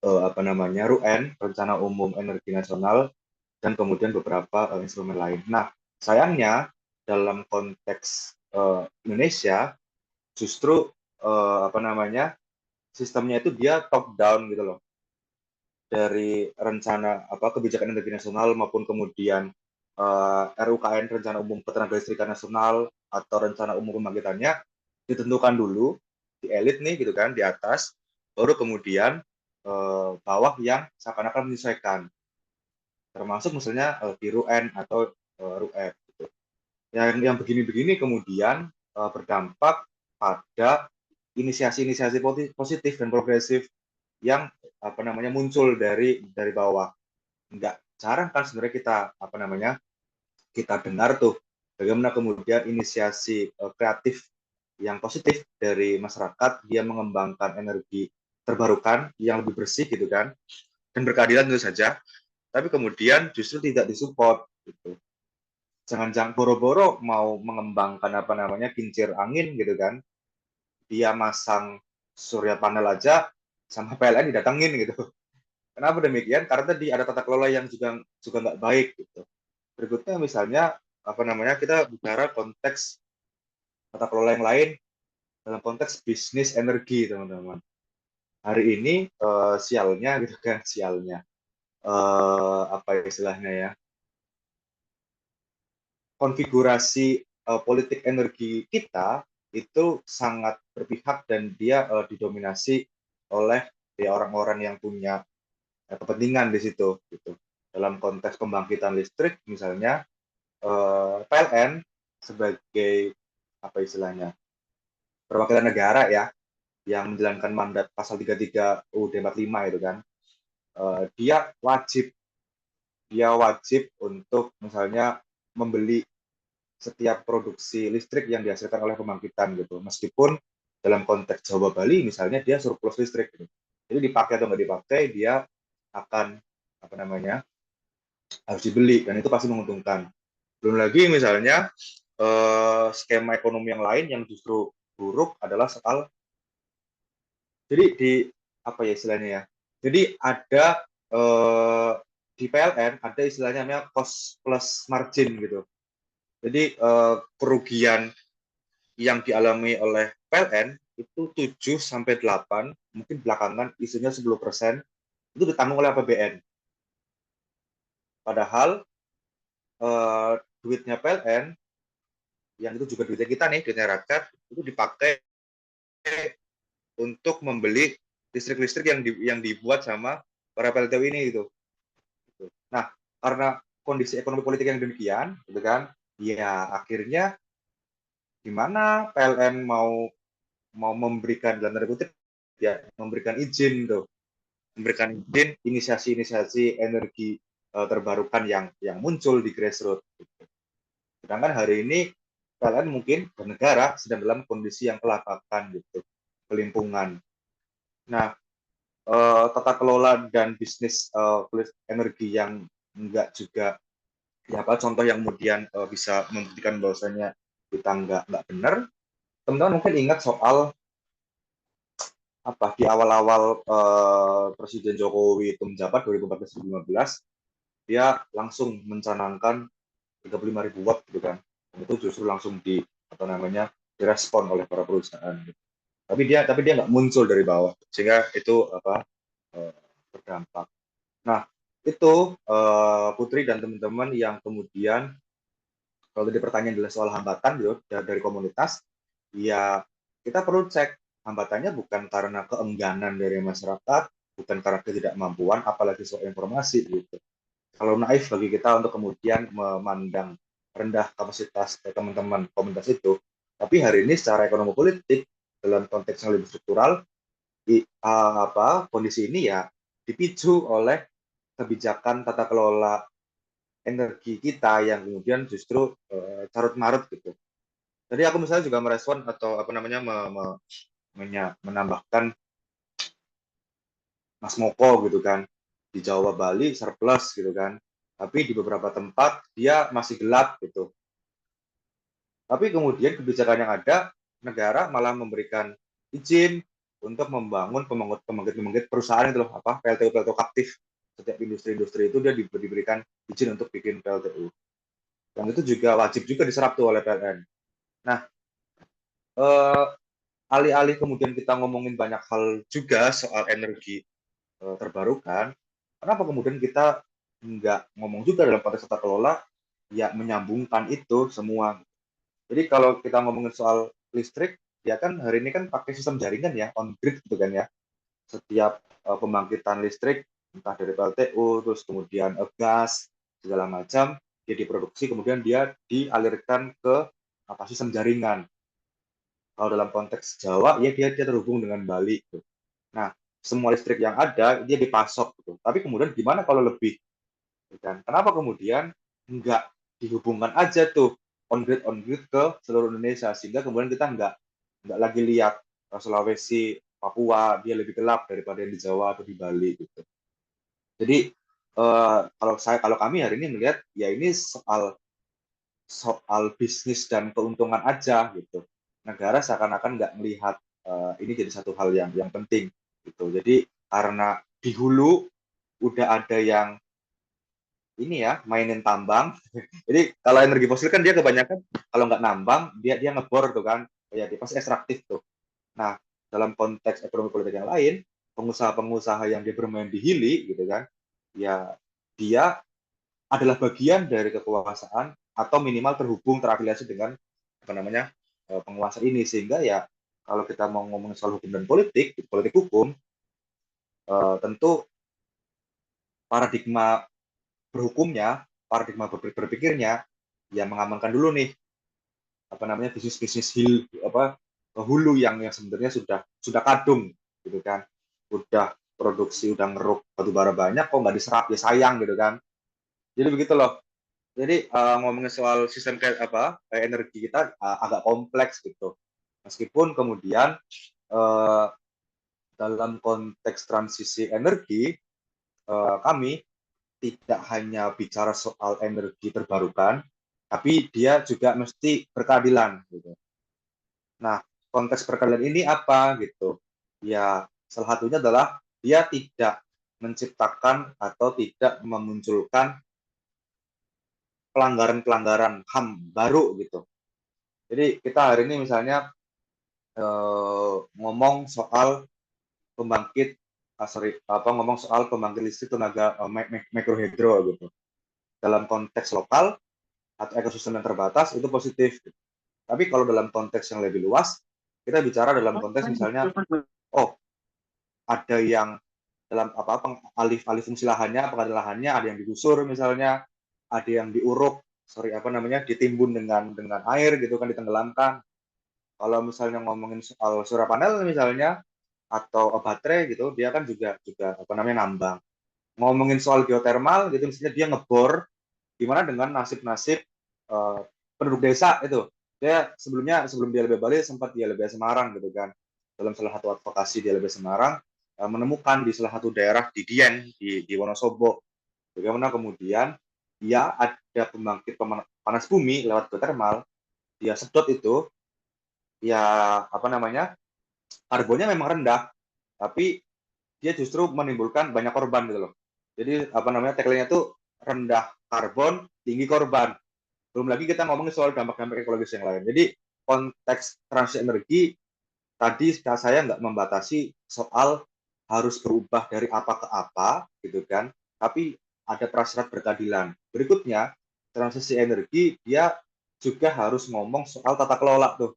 B: apa namanya RUN, Rencana Umum Energi Nasional. Dan kemudian beberapa instrumen lain. Nah, sayangnya dalam konteks Indonesia justru apa namanya sistemnya itu dia top down gitu loh, dari rencana kebijakan energi nasional maupun kemudian RUKN, Rencana Umum Ketenagalistrikan Nasional, atau Rencana Umum Pembangkitannya ditentukan dulu di elit nih gitu kan, di atas, baru kemudian bawah yang seakan-akan menyesuaikan, termasuk misalnya di RUN atau RUF gitu. Yang begini-begini kemudian berdampak pada inisiasi-inisiasi positif dan progresif yang apa namanya muncul dari bawah. Nggak jarang kan sebenarnya kita dengar tuh bagaimana kemudian inisiasi kreatif yang positif dari masyarakat, dia mengembangkan energi terbarukan yang lebih bersih gitu kan, dan berkeadilan tentu saja, tapi kemudian justru tidak disupport gitu. Jangan-jangan boro-boro mau mengembangkan apa namanya kincir angin gitu kan, dia masang surya panel aja sama PLN didatengin gitu. Kenapa demikian? Karena tadi ada tata kelola yang juga nggak baik gitu. Berikutnya misalnya apa namanya kita bicara konteks tata kelola yang lain dalam konteks bisnis energi teman-teman. Hari ini sialnya gitu kan, sialnya apa istilahnya ya, konfigurasi politik energi kita itu sangat berpihak dan dia didominasi oleh ya orang-orang yang punya kepentingan di situ gitu. Dalam konteks pembangkitan listrik misalnya PLN sebagai apa istilahnya perwakilan negara ya yang menjalankan mandat pasal 33 UUD 45 itu kan, dia wajib untuk misalnya membeli setiap produksi listrik yang dihasilkan oleh pembangkitan gitu, meskipun dalam konteks Jawa Bali misalnya dia surplus listrik gitu. Jadi dipakai atau nggak dipakai dia akan apa namanya harus dibeli, dan itu pasti menguntungkan. Belum lagi misalnya skema ekonomi yang lain yang justru buruk adalah soal, jadi di apa ya istilahnya ya, jadi ada di PLN ada istilahnya namanya cost plus margin gitu. Jadi kerugian yang dialami oleh PLN itu 7 sampai 8, mungkin belakangan isunya 10%, itu ditanggung oleh APBN. Padahal duitnya PLN, yang itu juga duitnya kita nih, duitnya rakyat, itu dipakai untuk membeli listrik-listrik yang dibuat sama para PLTU ini gitu. Nah, karena kondisi ekonomi politik yang demikian, gitu kan, ya akhirnya gimana PLN mau memberikan dalam tanda kutip ya memberikan izin tuh, memberikan izin inisiasi-inisiasi energi terbarukan yang muncul di grassroots. Sedangkan hari ini PLN mungkin negara sedang dalam kondisi yang kelabakan gitu, kelimpungan. Nah, tata kelola dan bisnis energi yang enggak juga ya apa contoh yang kemudian bisa membuktikan bahwasanya kita nggak benar. Teman-teman mungkin ingat soal apa di awal-awal Presiden Jokowi itu menjabat 2014-2015, dia langsung mencanangkan 35.000 watt gitu kan. Dan itu justru langsung apa namanya direspon oleh para perusahaan. Tapi dia nggak muncul dari bawah, sehingga itu apa berdampak. Nah, itu Putri dan teman-teman yang kemudian kalau tadi pertanyaan adalah soal hambatan gitu, dari komunitas, ya kita perlu cek hambatannya bukan karena keengganan dari masyarakat, bukan karena ketidakmampuan, apalagi soal informasi gitu. Kalau naif bagi kita untuk kemudian memandang rendah kapasitas teman-teman komunitas itu, tapi hari ini secara ekonomi politik dalam konteks yang lebih struktural, kondisi ini ya dipicu oleh kebijakan tata kelola energi kita yang kemudian justru carut marut gitu. Jadi aku misalnya juga merespon atau apa namanya menambahkan Mas Moko gitu kan, di Jawa Bali surplus gitu kan, tapi di beberapa tempat dia masih gelap gitu. Tapi kemudian kebijakan yang ada, negara malah memberikan izin untuk membangun pembangkit perusahaan itu loh, apa PLTU aktif. Setiap industri-industri itu dia diberikan izin untuk bikin PLTU. Yang itu juga wajib juga diserap tuh oleh PLN. Nah, alih-alih kemudian kita ngomongin banyak hal juga soal energi terbarukan, kenapa kemudian kita nggak ngomong juga dalam konteks tata kelola, ya menyambungkan itu semua. Jadi kalau kita ngomongin soal listrik, ya kan hari ini kan pakai sistem jaringan ya, on grid gitu kan ya. Setiap pembangkitan listrik, entah dari PLTU, terus kemudian gas, segala macam, dia diproduksi, kemudian dia dialirkan ke sistem jaringan. Kalau dalam konteks Jawa, ya dia terhubung dengan Bali. Gitu. Nah, semua listrik yang ada, dia dipasok. Gitu. Tapi kemudian gimana kalau lebih? Dan kenapa kemudian nggak dihubungkan aja tuh on grid ke seluruh Indonesia, sehingga kemudian kita nggak lagi lihat Sulawesi, Papua, dia lebih gelap daripada yang di Jawa atau di Bali gitu. Jadi kalau kami hari ini melihat ya ini soal bisnis dan keuntungan aja gitu. Negara seakan-akan nggak melihat ini jadi satu hal yang penting gitu. Jadi karena di hulu udah ada yang ini ya mainin tambang. Jadi kalau energi fosil kan dia kebanyakan kalau nggak nambang dia ngebor tuh kan, ya dia pasti ekstraktif tuh. Nah dalam konteks ekonomi politik yang lain, pengusaha-pengusaha yang dia bermain di hili gitu kan, ya dia adalah bagian dari kekuasaan atau minimal terafiliasi dengan apa namanya penguasa ini, sehingga ya kalau kita mau ngomong soal hukum dan politik hukum, tentu paradigma berhukumnya, paradigma berpikirnya ya mengamankan dulu nih apa namanya bisnis hulu yang sebenarnya sudah kadung gitu kan, udah produksi udah ngeruk batu bara banyak kok nggak diserap ya sayang gitu kan. Jadi begitu loh. Jadi ngomongin soal sistem energi kita agak kompleks gitu. Meskipun kemudian dalam konteks transisi energi kami tidak hanya bicara soal energi terbarukan, tapi dia juga mesti berkeadilan gitu. Nah, konteks berkeadilan ini apa gitu? Ya, salah satunya adalah dia tidak menciptakan atau tidak memunculkan pelanggaran-pelanggaran HAM baru gitu. Jadi kita hari ini misalnya ngomong soal pembangkit listrik tenaga mikrohidro gitu. Dalam konteks lokal atau ekosistem yang terbatas itu positif. Gitu. Tapi kalau dalam konteks yang lebih luas, kita bicara dalam konteks misalnya, ada yang dalam alih fungsi lahannya, pengadaan lahannya, ada yang digusur misalnya, ada yang ditimbun dengan air gitu kan, ditenggelamkan. Kalau misalnya ngomongin soal surya panel misalnya atau baterai gitu, dia kan juga nambang. Ngomongin soal geotermal gitu, misalnya dia ngebor, gimana dengan nasib-nasib penduduk desa itu. Dia sebelum dia lebih Bali sempat dia lebih Semarang gitu kan. Dalam salah satu advokasi dia lebih Semarang menemukan di salah satu daerah di Dieng di Wonosobo. Bagaimana kemudian dia ada pembangkit panas bumi lewat geotermal, dia sedot itu, ya karbonnya memang rendah, tapi dia justru menimbulkan banyak korban gitu loh. Jadi tagline-nya tuh rendah karbon, tinggi korban. Belum lagi kita ngomongin soal dampak-dampak ekologis yang lain. Jadi konteks transisi energi tadi saya nggak membatasi soal harus berubah dari apa ke apa gitu kan, tapi ada prasyarat berkeadilan. Berikutnya, transisi energi dia juga harus ngomong soal tata kelola tuh,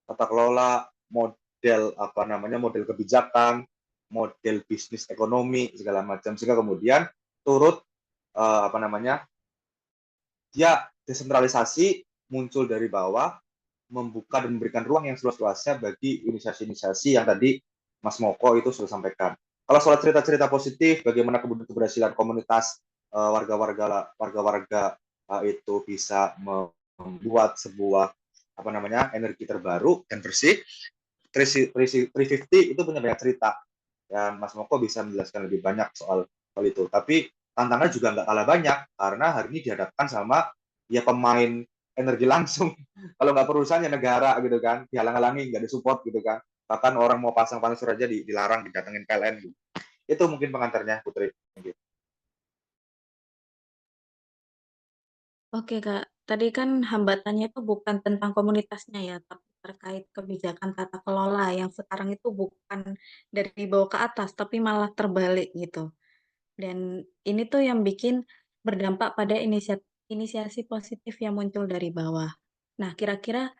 B: tata kelola model apa namanya, model kebijakan, model bisnis ekonomi segala macam, sehingga kemudian turut apa namanya, dia desentralisasi muncul dari bawah, membuka dan memberikan ruang yang seluas-luasnya bagi inisiasi-inisiasi yang tadi Mas Moko itu sudah sampaikan. Kalau soal cerita-cerita positif, bagaimana kemudian keberhasilan komunitas warga-warga itu bisa membuat sebuah apa namanya, energi terbaru dan bersih. 350 itu punya banyak cerita yang Mas Moko bisa menjelaskan lebih banyak soal itu. Tapi tantangannya juga nggak kalah banyak karena hari ini dihadapkan sama ya pemain energi langsung. Kalau nggak perusahaannya negara gitu kan, dihalang-halangi, nggak disupport gitu kan. Bahkan orang mau pasang panel surya aja dilarang, didatengin PLN gitu. Itu mungkin pengantarnya, Putri.
C: Oke, Kak. Tadi kan hambatannya itu bukan tentang komunitasnya ya, tapi terkait kebijakan tata kelola yang sekarang itu bukan dari bawah ke atas, tapi malah terbalik gitu. Dan ini tuh yang bikin berdampak pada inisiasi positif yang muncul dari bawah. Nah, kira-kira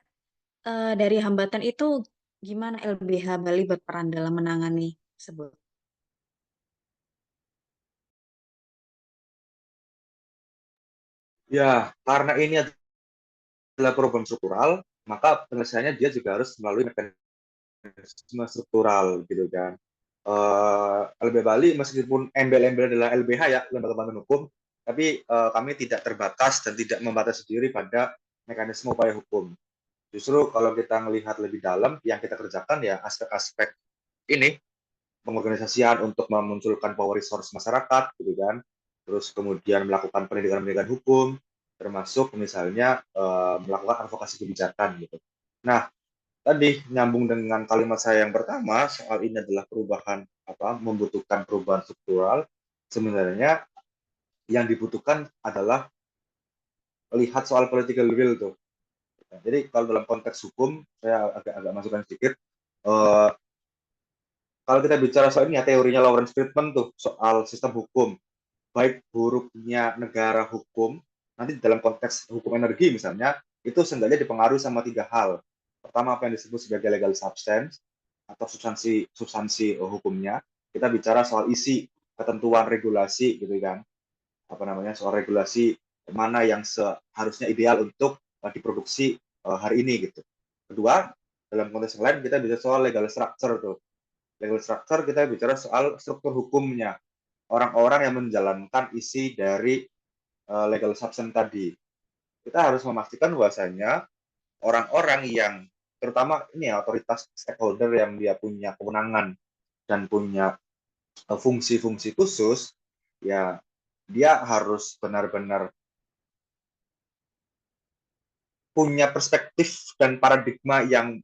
C: dari hambatan itu gimana LBH Bali berperan dalam menangani tersebut?
B: Ya, karena ini adalah perubahan struktural, maka penyelesaiannya dia juga harus melalui mekanisme struktural gitu kan. LBH Bali meskipun embel-embel adalah LBH ya, lembaga bantuan hukum, tapi kami tidak terbatas dan tidak membatasi diri pada mekanisme upaya hukum. Justru kalau kita melihat lebih dalam, yang kita kerjakan ya aspek-aspek ini, pengorganisasian untuk memunculkan power resource masyarakat, gitu kan. Terus kemudian melakukan pendidikan-pendidikan hukum, termasuk misalnya melakukan advokasi kebijakan gitu. Nah, tadi nyambung dengan kalimat saya yang pertama, soal ini adalah perubahan apa, membutuhkan perubahan struktural. Sebenarnya yang dibutuhkan adalah melihat soal political will tuh. Jadi kalau dalam konteks hukum, saya agak masukkan sedikit. Uh, kalau kita bicara soal ini ya, teorinya Lawrence Friedman tuh soal sistem hukum, baik buruknya negara hukum, nanti dalam konteks hukum energi misalnya, itu seenggaknya dipengaruhi sama tiga hal. Pertama, apa yang disebut sebagai legal substance, atau substansi hukumnya. Kita bicara soal isi, ketentuan, regulasi, gitu kan. Apa namanya, soal regulasi mana yang seharusnya ideal untuk diproduksi hari ini, gitu. Kedua, dalam konteks yang lain, kita bicara soal legal structure tuh. Legal structure kita bicara soal struktur hukumnya, orang-orang yang menjalankan isi dari legal substance tadi. Kita harus memastikan bahwasanya orang-orang yang terutama ini ya, otoritas stakeholder yang dia punya kewenangan dan punya fungsi-fungsi khusus, ya dia harus benar-benar punya perspektif dan paradigma yang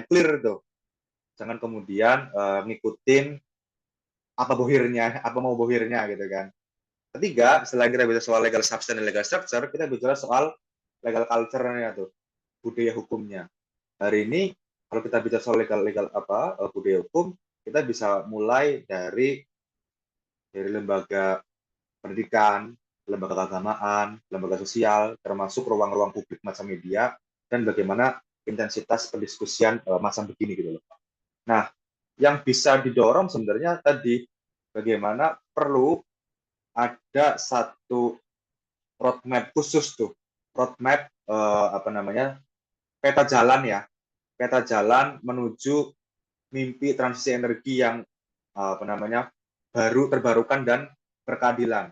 B: clear tuh. Jangan kemudian ngikutin apa bohirnya, apa mau bohirnya gitu kan. Ketiga, selain kita bicara soal legal substance dan legal structure, kita bicara soal legal culture-nya tuh, budaya hukumnya. Hari ini kalau kita bicara soal legal apa budaya hukum, kita bisa mulai dari lembaga pendidikan, lembaga keagamaan, lembaga sosial, termasuk ruang-ruang publik macam media, dan bagaimana intensitas pendiskusian macam begini gitu loh. Nah, yang bisa didorong sebenarnya tadi bagaimana perlu ada satu roadmap khusus tuh, roadmap apa namanya, peta jalan ya, peta jalan menuju mimpi transisi energi yang apa namanya, baru, terbarukan dan berkeadilan.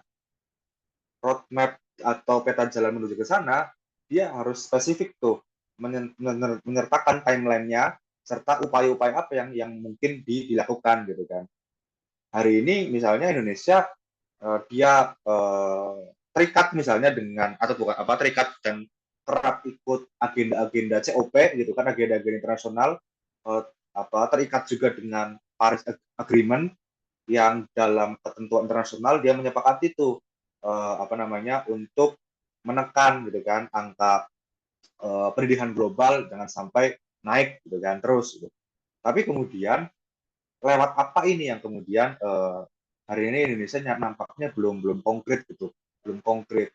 B: Roadmap atau peta jalan menuju ke sana, dia harus spesifik tuh, menyertakan timeline-nya serta upaya-upaya apa yang mungkin dilakukan gitu kan. Hari ini misalnya Indonesia dia terikat misalnya dengan atau bukan apa, terikat dan kerap ikut agenda-agenda COP gitu kan, agenda-agenda internasional, apa terikat juga dengan Paris Agreement yang dalam ketentuan internasional dia menyepakati itu apa namanya, untuk menekan gitu kan angka pendidikan global jangan sampai naik gitu kan terus gitu. Tapi kemudian lewat apa ini yang kemudian hari ini Indonesia nampaknya belum konkret gitu, belum konkret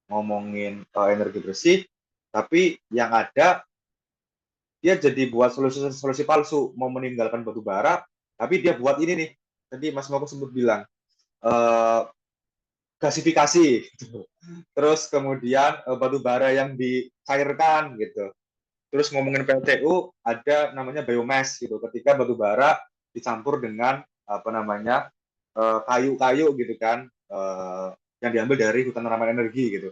B: ngomongin energi bersih, tapi yang ada dia jadi buat solusi palsu, mau meninggalkan batu bara, tapi dia buat ini nih, tadi Mas Moko sempat bilang, eh, gasifikasi, gitu. Terus kemudian batu bara yang dicairkan, gitu. Terus ngomongin PLTU, ada namanya biomass, gitu. Ketika batu bara dicampur dengan apa namanya kayu-kayu, gitu kan, yang diambil dari hutan tanaman energi, gitu.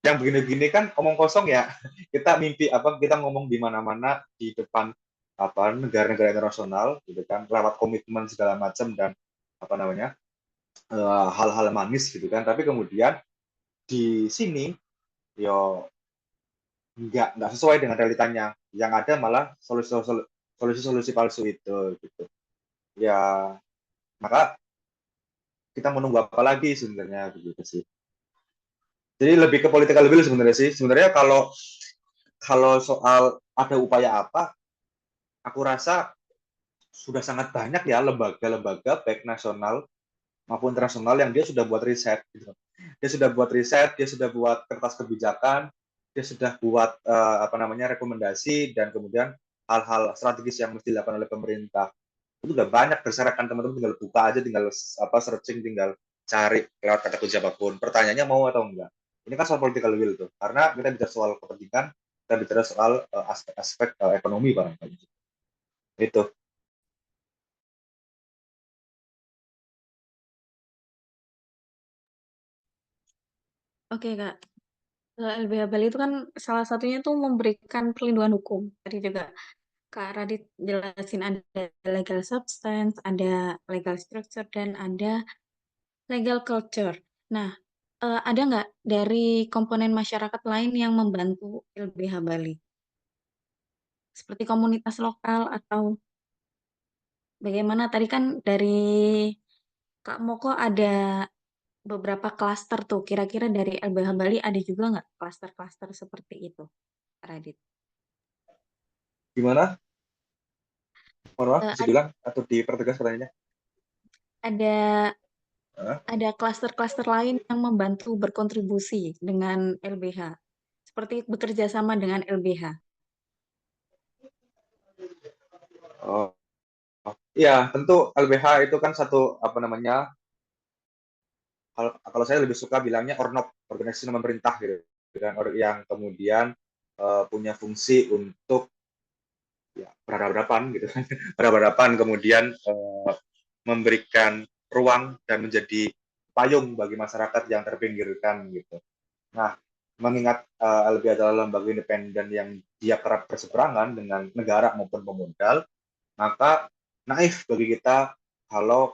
B: Yang begini-begini kan omong kosong ya. Kita mimpi apa kita ngomong di mana-mana di depan apa negara-negara internasional gitu kan lewat komitmen segala macam dan apa namanya hal-hal manis gitu kan. Tapi kemudian di sini yo nggak sesuai dengan realitanya. Yang ada malah solusi-solusi palsu itu gitu. Ya maka kita menunggu apa lagi sebenarnya begitu sih. Jadi lebih ke political will sebenarnya sih. Sebenarnya kalau kalau soal ada upaya apa, aku rasa sudah sangat banyak ya lembaga-lembaga baik nasional maupun internasional yang dia sudah buat riset gitu. Dia sudah buat riset, dia sudah buat kertas kebijakan, dia sudah buat apa namanya rekomendasi dan kemudian hal-hal strategis yang mesti dilakukan oleh pemerintah. Itu udah banyak berserakan teman-teman tinggal buka aja tinggal apa searching tinggal cari lewat kata kunci apapun. Pertanyaannya mau atau enggak. Ini kan soal political will tuh. Karena kita bicara soal kepentingan, kita bicara soal aspek-aspek ekonomi barangkali. Itu.
C: Oke, Kak. LBH Bali itu kan salah satunya tuh memberikan perlindungan hukum. Tadi juga Kak Radit jelasin ada legal substance, ada legal structure, dan ada legal culture. Nah, ada nggak dari komponen masyarakat lain yang membantu LBH Bali? Seperti komunitas lokal atau bagaimana? Tadi kan dari Kak Moko ada beberapa klaster tuh. Kira-kira dari LBH Bali ada juga nggak klaster-klaster seperti itu, Kak Radit?
B: Gimana? Mohon maaf, bisa
C: Ada
B: diulang atau dipertegas pertanyaannya?
C: ada
B: Hah?
C: ada klaster-klaster lain yang membantu berkontribusi dengan LBH, seperti bekerja sama dengan LBH.
B: Oh, iya, tentu LBH itu kan satu apa namanya? Kalau saya lebih suka bilangnya ornop, organisasi non pemerintah gitu, dan yang kemudian punya fungsi untuk ya, berhadapan gitu kan, berhadapan kemudian memberikan ruang dan menjadi payung bagi masyarakat yang terpinggirkan gitu. Nah, mengingat LBH adalah lembaga independen yang dia kerap berseberangan dengan negara maupun pemodal, maka naif bagi kita kalau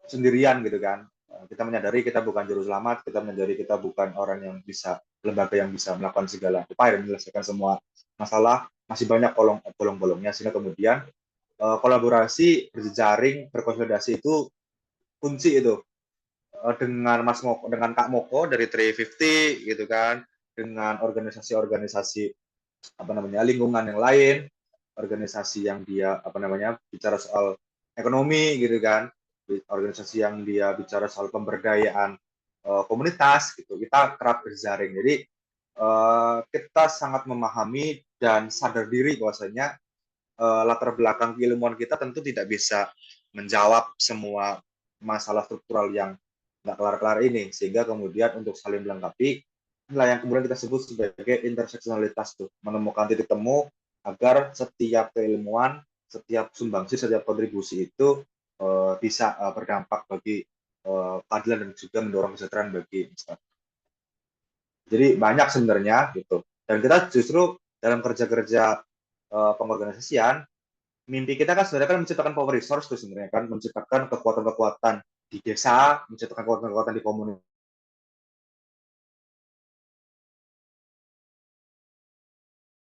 B: sendirian gitu kan. Kita menyadari kita bukan juru selamat, kita menyadari kita bukan orang yang bisa, lembaga yang bisa melakukan segala upaya dan menyelesaikan semua masalah, masih banyak bolong-bolongnya, sehingga kemudian kolaborasi, berjejaring, berkonsolidasi itu kunci itu. Dengan Mas Moko, dengan Kak Moko dari 350 gitu kan, dengan organisasi-organisasi apa namanya lingkungan yang lain, organisasi yang dia apa namanya bicara soal ekonomi gitu kan, organisasi yang dia bicara soal pemberdayaan komunitas gitu, kita kerap berjaring. Jadi kita sangat memahami dan sadar diri bahwasanya latar belakang keilmuan kita tentu tidak bisa menjawab semua masalah struktural yang nggak kelar-kelar ini, sehingga kemudian untuk saling melengkapi inilah yang kemudian kita sebut sebagai interseksionalitas tuh, menemukan titik temu agar setiap keilmuan, setiap sumbangsi, setiap kontribusi itu bisa berdampak bagi keadilan dan juga mendorong kesejahteraan bagi masyarakat. Jadi banyak sebenarnya gitu. Dan kita justru dalam kerja-kerja pengorganisasian, mimpi kita kan sebenarnya kan menciptakan power resource tuh sebenarnya kan, menciptakan kekuatan-kekuatan di desa, menciptakan kekuatan-kekuatan di komunitas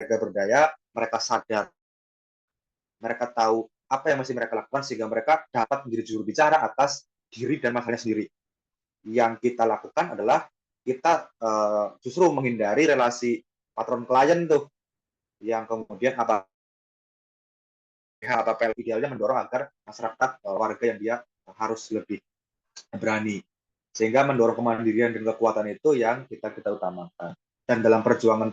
B: mereka berdaya, mereka sadar, mereka tahu apa yang mesti mereka lakukan sehingga mereka dapat menjadi juru bicara atas diri dan masalahnya sendiri. Yang kita lakukan adalah kita justru menghindari relasi patron klien tuh, yang kemudian apa PL idealnya mendorong agar masyarakat warga yang dia harus lebih berani, sehingga mendorong kemandirian dan kekuatan itu yang kita utamakan. Dan dalam perjuangan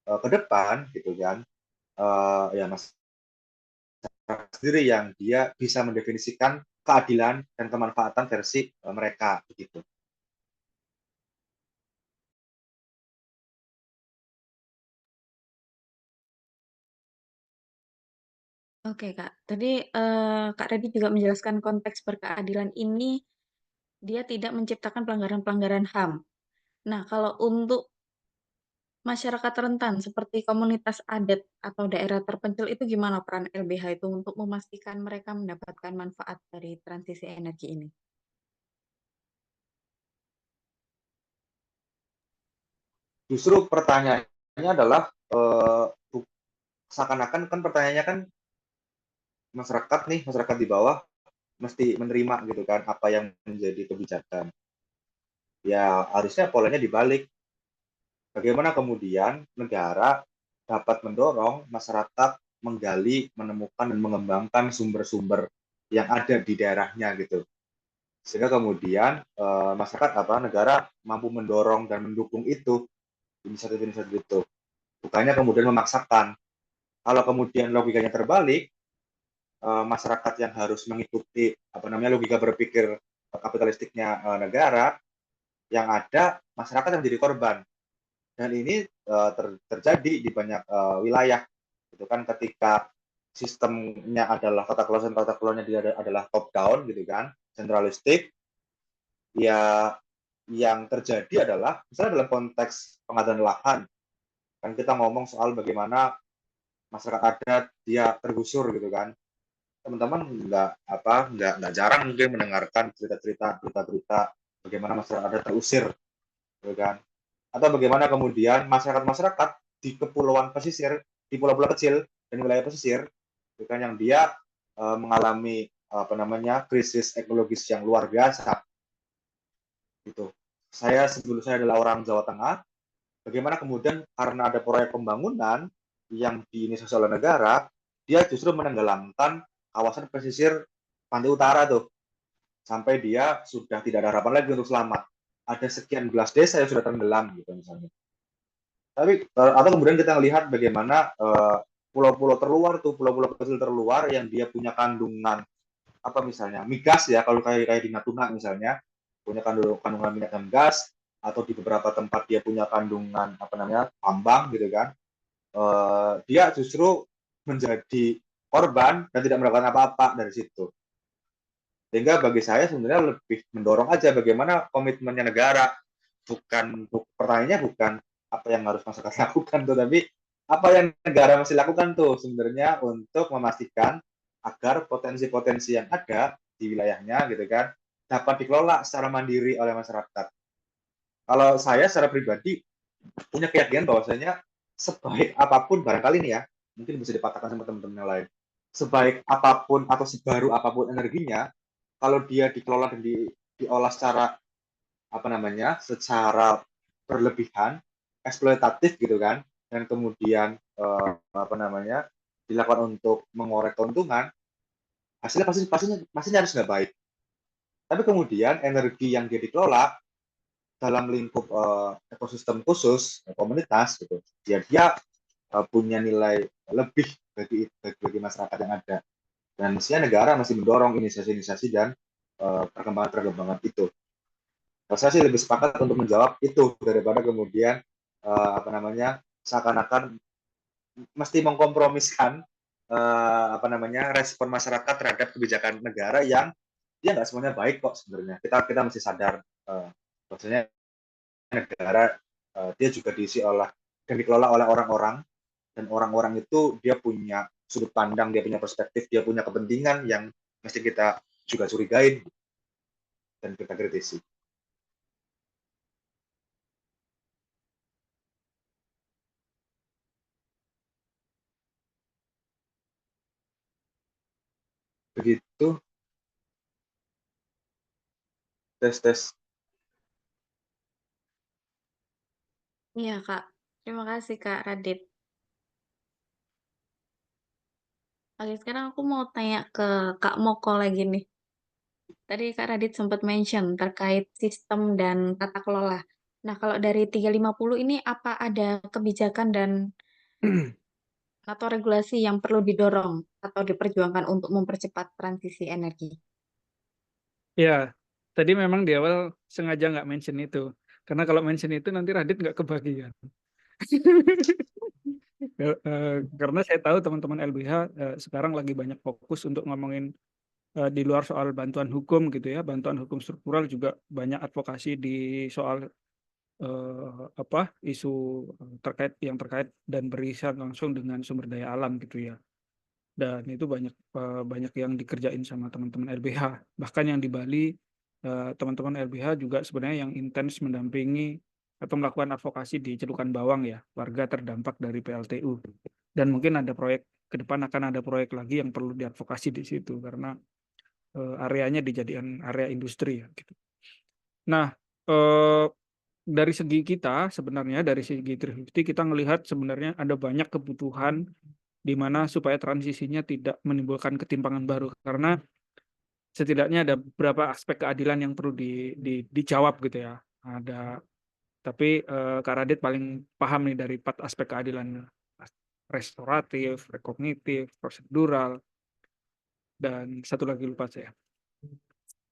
B: ke depan gitu kan, ya mas sendiri yang dia bisa mendefinisikan keadilan dan kemanfaatan versi mereka begitu.
C: Oke, Kak. Tadi, Kak Redi juga menjelaskan konteks berkeadilan ini, dia tidak menciptakan pelanggaran-pelanggaran HAM. Nah, kalau untuk masyarakat rentan seperti komunitas adat atau daerah terpencil itu gimana peran LBH itu untuk memastikan mereka mendapatkan manfaat dari transisi energi ini?
B: Justru pertanyaannya adalah seakan-akan kan pertanyaannya kan masyarakat di bawah mesti menerima gitu kan apa yang menjadi kebijakan. Ya harusnya polanya dibalik. Bagaimana kemudian negara dapat mendorong masyarakat menggali, menemukan dan mengembangkan sumber-sumber yang ada di daerahnya gitu. Sehingga kemudian masyarakat negara mampu mendorong dan mendukung itu inisiatif-inisiatif itu. Bukannya kemudian memaksakan. Kalau kemudian logikanya terbalik, masyarakat yang harus mengikuti logika berpikir kapitalistiknya negara, yang ada masyarakat yang menjadi korban. Dan ini terjadi di banyak wilayah, gitu kan, ketika sistemnya adalah tata kelolanya dia adalah top down, gitu kan, sentralistik, ya yang terjadi adalah misalnya dalam konteks pengadaan lahan, kan kita ngomong soal bagaimana masyarakat adat dia tergusur gitu kan, teman-teman nggak jarang mungkin mendengarkan berita-berita bagaimana masyarakat adat terusir gitu kan, atau bagaimana kemudian masyarakat di kepulauan pesisir, di pulau-pulau kecil dan wilayah pesisir gitu kan, yang dia mengalami krisis ekologis yang luar biasa gitu. Sebelum saya adalah orang Jawa Tengah, bagaimana kemudian karena ada proyek pembangunan yang diinisiasi oleh negara, dia justru menenggelamkan kawasan pesisir pantai utara tuh, sampai dia sudah tidak ada harapan lagi untuk selamat. Ada sekian belas desa yang sudah tenggelam gitu misalnya. Tapi atau kemudian kita melihat bagaimana pulau-pulau terluar tuh, pulau-pulau kecil terluar yang dia punya kandungan misalnya migas ya, kalau kayak di Natuna misalnya punya kandungan minyak dan gas, atau di beberapa tempat dia punya kandungan tambang gitu kan, dia justru menjadi korban dan tidak mendapatkan apa-apa dari situ. Sehingga bagi saya sebenarnya lebih mendorong aja bagaimana komitmennya negara, pertanyaannya bukan apa yang harus masyarakat lakukan tuh, tapi apa yang negara mesti lakukan tuh sebenarnya untuk memastikan agar potensi-potensi yang ada di wilayahnya gitu kan dapat dikelola secara mandiri oleh masyarakat. Kalau saya secara pribadi punya keyakinan bahwasanya sebaik apapun barangkali ini ya, mungkin bisa dipatahkan sama teman-teman yang lain. Sebaik apapun atau sebaru apapun energinya, kalau dia dikelola dan diolah secara secara berlebihan, eksploitatif gitu kan, dan kemudian dilakukan untuk mengorek keuntungan, hasilnya pastinya harus nggak baik. Tapi kemudian energi yang dia dikelola dalam lingkup ekosistem khusus komunitas gitu, dia punya nilai lebih bagi masyarakat yang ada. Dan mestinya negara masih mendorong inisiasi-inisiasi dan perkembangan itu. Saya sih lebih sepakat untuk menjawab itu daripada kemudian seakan-akan mesti mengkompromiskan respon masyarakat terhadap kebijakan negara yang dia nggak semuanya baik kok sebenarnya. Kita mesti sadar bahwasanya negara dia juga diisi oleh dan dikelola oleh orang-orang, dan orang-orang itu dia punya sudut pandang, dia punya perspektif, dia punya kepentingan yang mesti kita juga curigain dan kita kritisi. Begitu. Tes.
C: Iya, Kak. Terima kasih Kak Radit. Oke, sekarang aku mau tanya ke Kak Moko lagi nih. Tadi Kak Radit sempat mention terkait sistem dan tata kelola. Nah, kalau dari 350 ini apa ada kebijakan dan atau regulasi yang perlu didorong atau diperjuangkan untuk mempercepat transisi energi?
D: Ya, tadi memang di awal sengaja nggak mention itu. Karena kalau mention itu nanti Radit nggak kebagian. Karena saya tahu teman-teman LBH sekarang lagi banyak fokus untuk ngomongin di luar soal bantuan hukum gitu ya, bantuan hukum struktural juga banyak advokasi di soal isu terkait dan beririsan langsung dengan sumber daya alam gitu ya. Dan itu banyak yang dikerjain sama teman-teman LBH. Bahkan yang di Bali teman-teman LBH juga sebenarnya yang intens mendampingi atau melakukan advokasi di Celukan Bawang ya, warga terdampak dari PLTU. Dan mungkin ada proyek ke depan akan ada proyek lagi yang perlu diadvokasi di situ karena areanya dijadikan area industri ya gitu. Nah, dari segi kita sebenarnya dari segi 350 kita melihat sebenarnya ada banyak kebutuhan di mana supaya transisinya tidak menimbulkan ketimpangan baru karena setidaknya ada beberapa aspek keadilan yang perlu dijawab gitu ya. Ada tapi Kak Radit paling paham nih dari 4 aspek keadilan restoratif, rekognitif, prosedural, dan satu lagi lupa saya.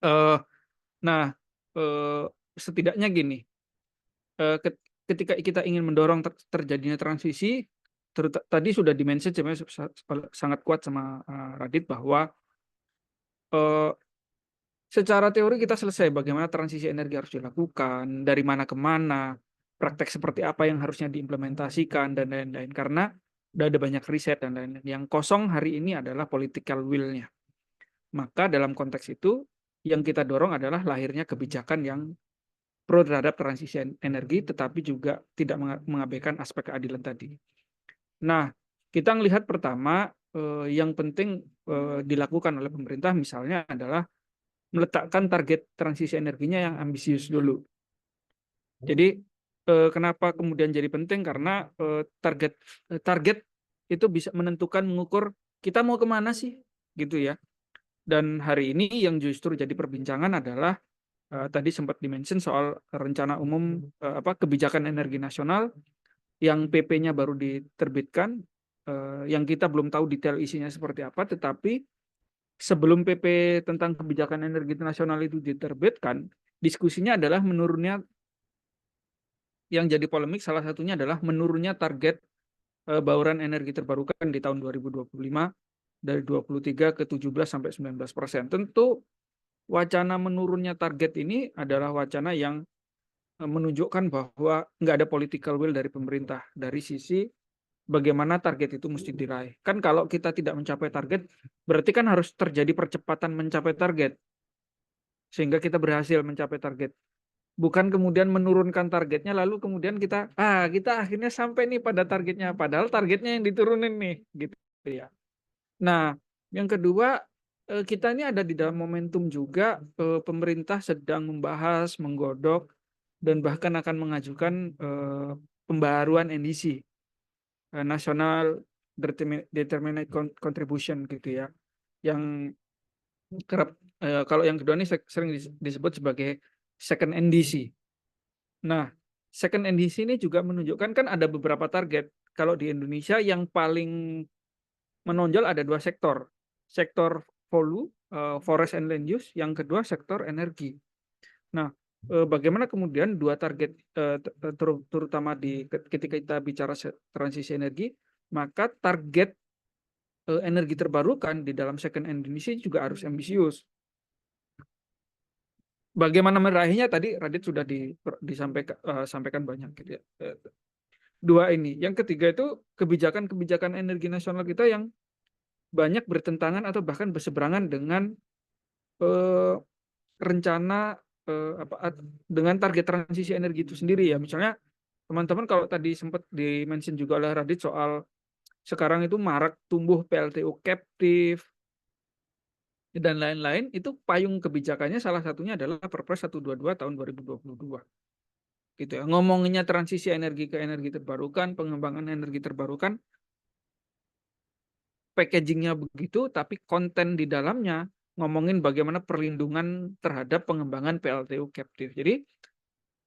D: Eh, nah, eh, setidaknya gini, ketika kita ingin mendorong terjadinya transisi, tadi sudah dimention sebenarnya sangat kuat sama Radit bahwa secara teori kita selesai bagaimana transisi energi harus dilakukan, dari mana ke mana, praktek seperti apa yang harusnya diimplementasikan, dan lain-lain. Karena udah ada banyak riset dan lain-lain. Yang kosong hari ini adalah political will-nya. Maka dalam konteks itu, yang kita dorong adalah lahirnya kebijakan yang pro terhadap transisi energi, tetapi juga tidak mengabaikan aspek keadilan tadi. Nah, kita melihat pertama, yang penting dilakukan oleh pemerintah misalnya adalah meletakkan target transisi energinya yang ambisius dulu. Jadi kenapa kemudian jadi penting karena target itu bisa menentukan mengukur kita mau kemana sih gitu ya. Dan hari ini yang justru jadi perbincangan adalah tadi sempat dimention soal rencana umum kebijakan energi nasional yang PP-nya baru diterbitkan, yang kita belum tahu detail isinya seperti apa, tetapi sebelum PP tentang kebijakan energi nasional itu diterbitkan, diskusinya adalah menurunnya, yang jadi polemik salah satunya adalah menurunnya target bauran energi terbarukan di tahun 2025 dari 23 ke 17 sampai 19%. Tentu wacana menurunnya target ini adalah wacana yang menunjukkan bahwa nggak ada political will dari pemerintah dari sisi bagaimana target itu mesti diraih. Kan kalau kita tidak mencapai target, berarti kan harus terjadi percepatan mencapai target. Sehingga kita berhasil mencapai target. Bukan kemudian menurunkan targetnya, lalu kemudian kita akhirnya sampai nih pada targetnya. Padahal targetnya yang diturunin nih. Gitu ya. Nah, yang kedua, kita ini ada di dalam momentum juga, pemerintah sedang membahas, menggodok, dan bahkan akan mengajukan pembaharuan NDC. National Determinate Contribution gitu ya, yang kerap kalau yang kedua ini sering disebut sebagai second NDC. Nah, second NDC ini juga menunjukkan kan ada beberapa target. Kalau di Indonesia yang paling menonjol ada 2 sektor, sektor forest and land use, yang kedua sektor energi. Nah, bagaimana kemudian 2 target terutama ketika kita bicara transisi energi, maka target energi terbarukan di dalam second Indonesia juga harus ambisius. Bagaimana meraihnya tadi Radit sudah disampaikan banyak gitu ya. 2 ini. Yang ketiga itu kebijakan energi nasional kita yang banyak bertentangan atau bahkan berseberangan dengan rencana dengan target transisi energi itu sendiri ya. Misalnya teman-teman kalau tadi sempat di-mention juga oleh Radit soal sekarang itu marak tumbuh PLTU captive dan lain-lain, itu payung kebijakannya salah satunya adalah Perpres 122 tahun 2022. gitu ya. Ngomonginnya transisi energi ke energi terbarukan, pengembangan energi terbarukan, packagingnya begitu, tapi konten di dalamnya ngomongin bagaimana perlindungan terhadap pengembangan PLTU captive. Jadi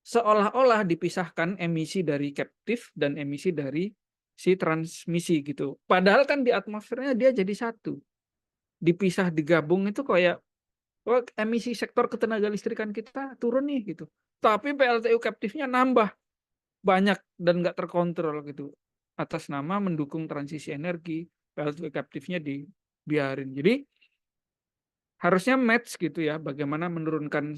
D: seolah-olah dipisahkan emisi dari captive dan emisi dari si transmisi gitu. Padahal kan di atmosfernya dia jadi satu. Dipisah digabung itu kayak oh, emisi sektor ketenaga listrikan kita turun nih gitu. Tapi PLTU captive-nya nambah banyak dan nggak terkontrol gitu. Atas nama mendukung transisi energi, PLTU captive-nya dibiarin. Jadi harusnya match gitu ya, bagaimana menurunkan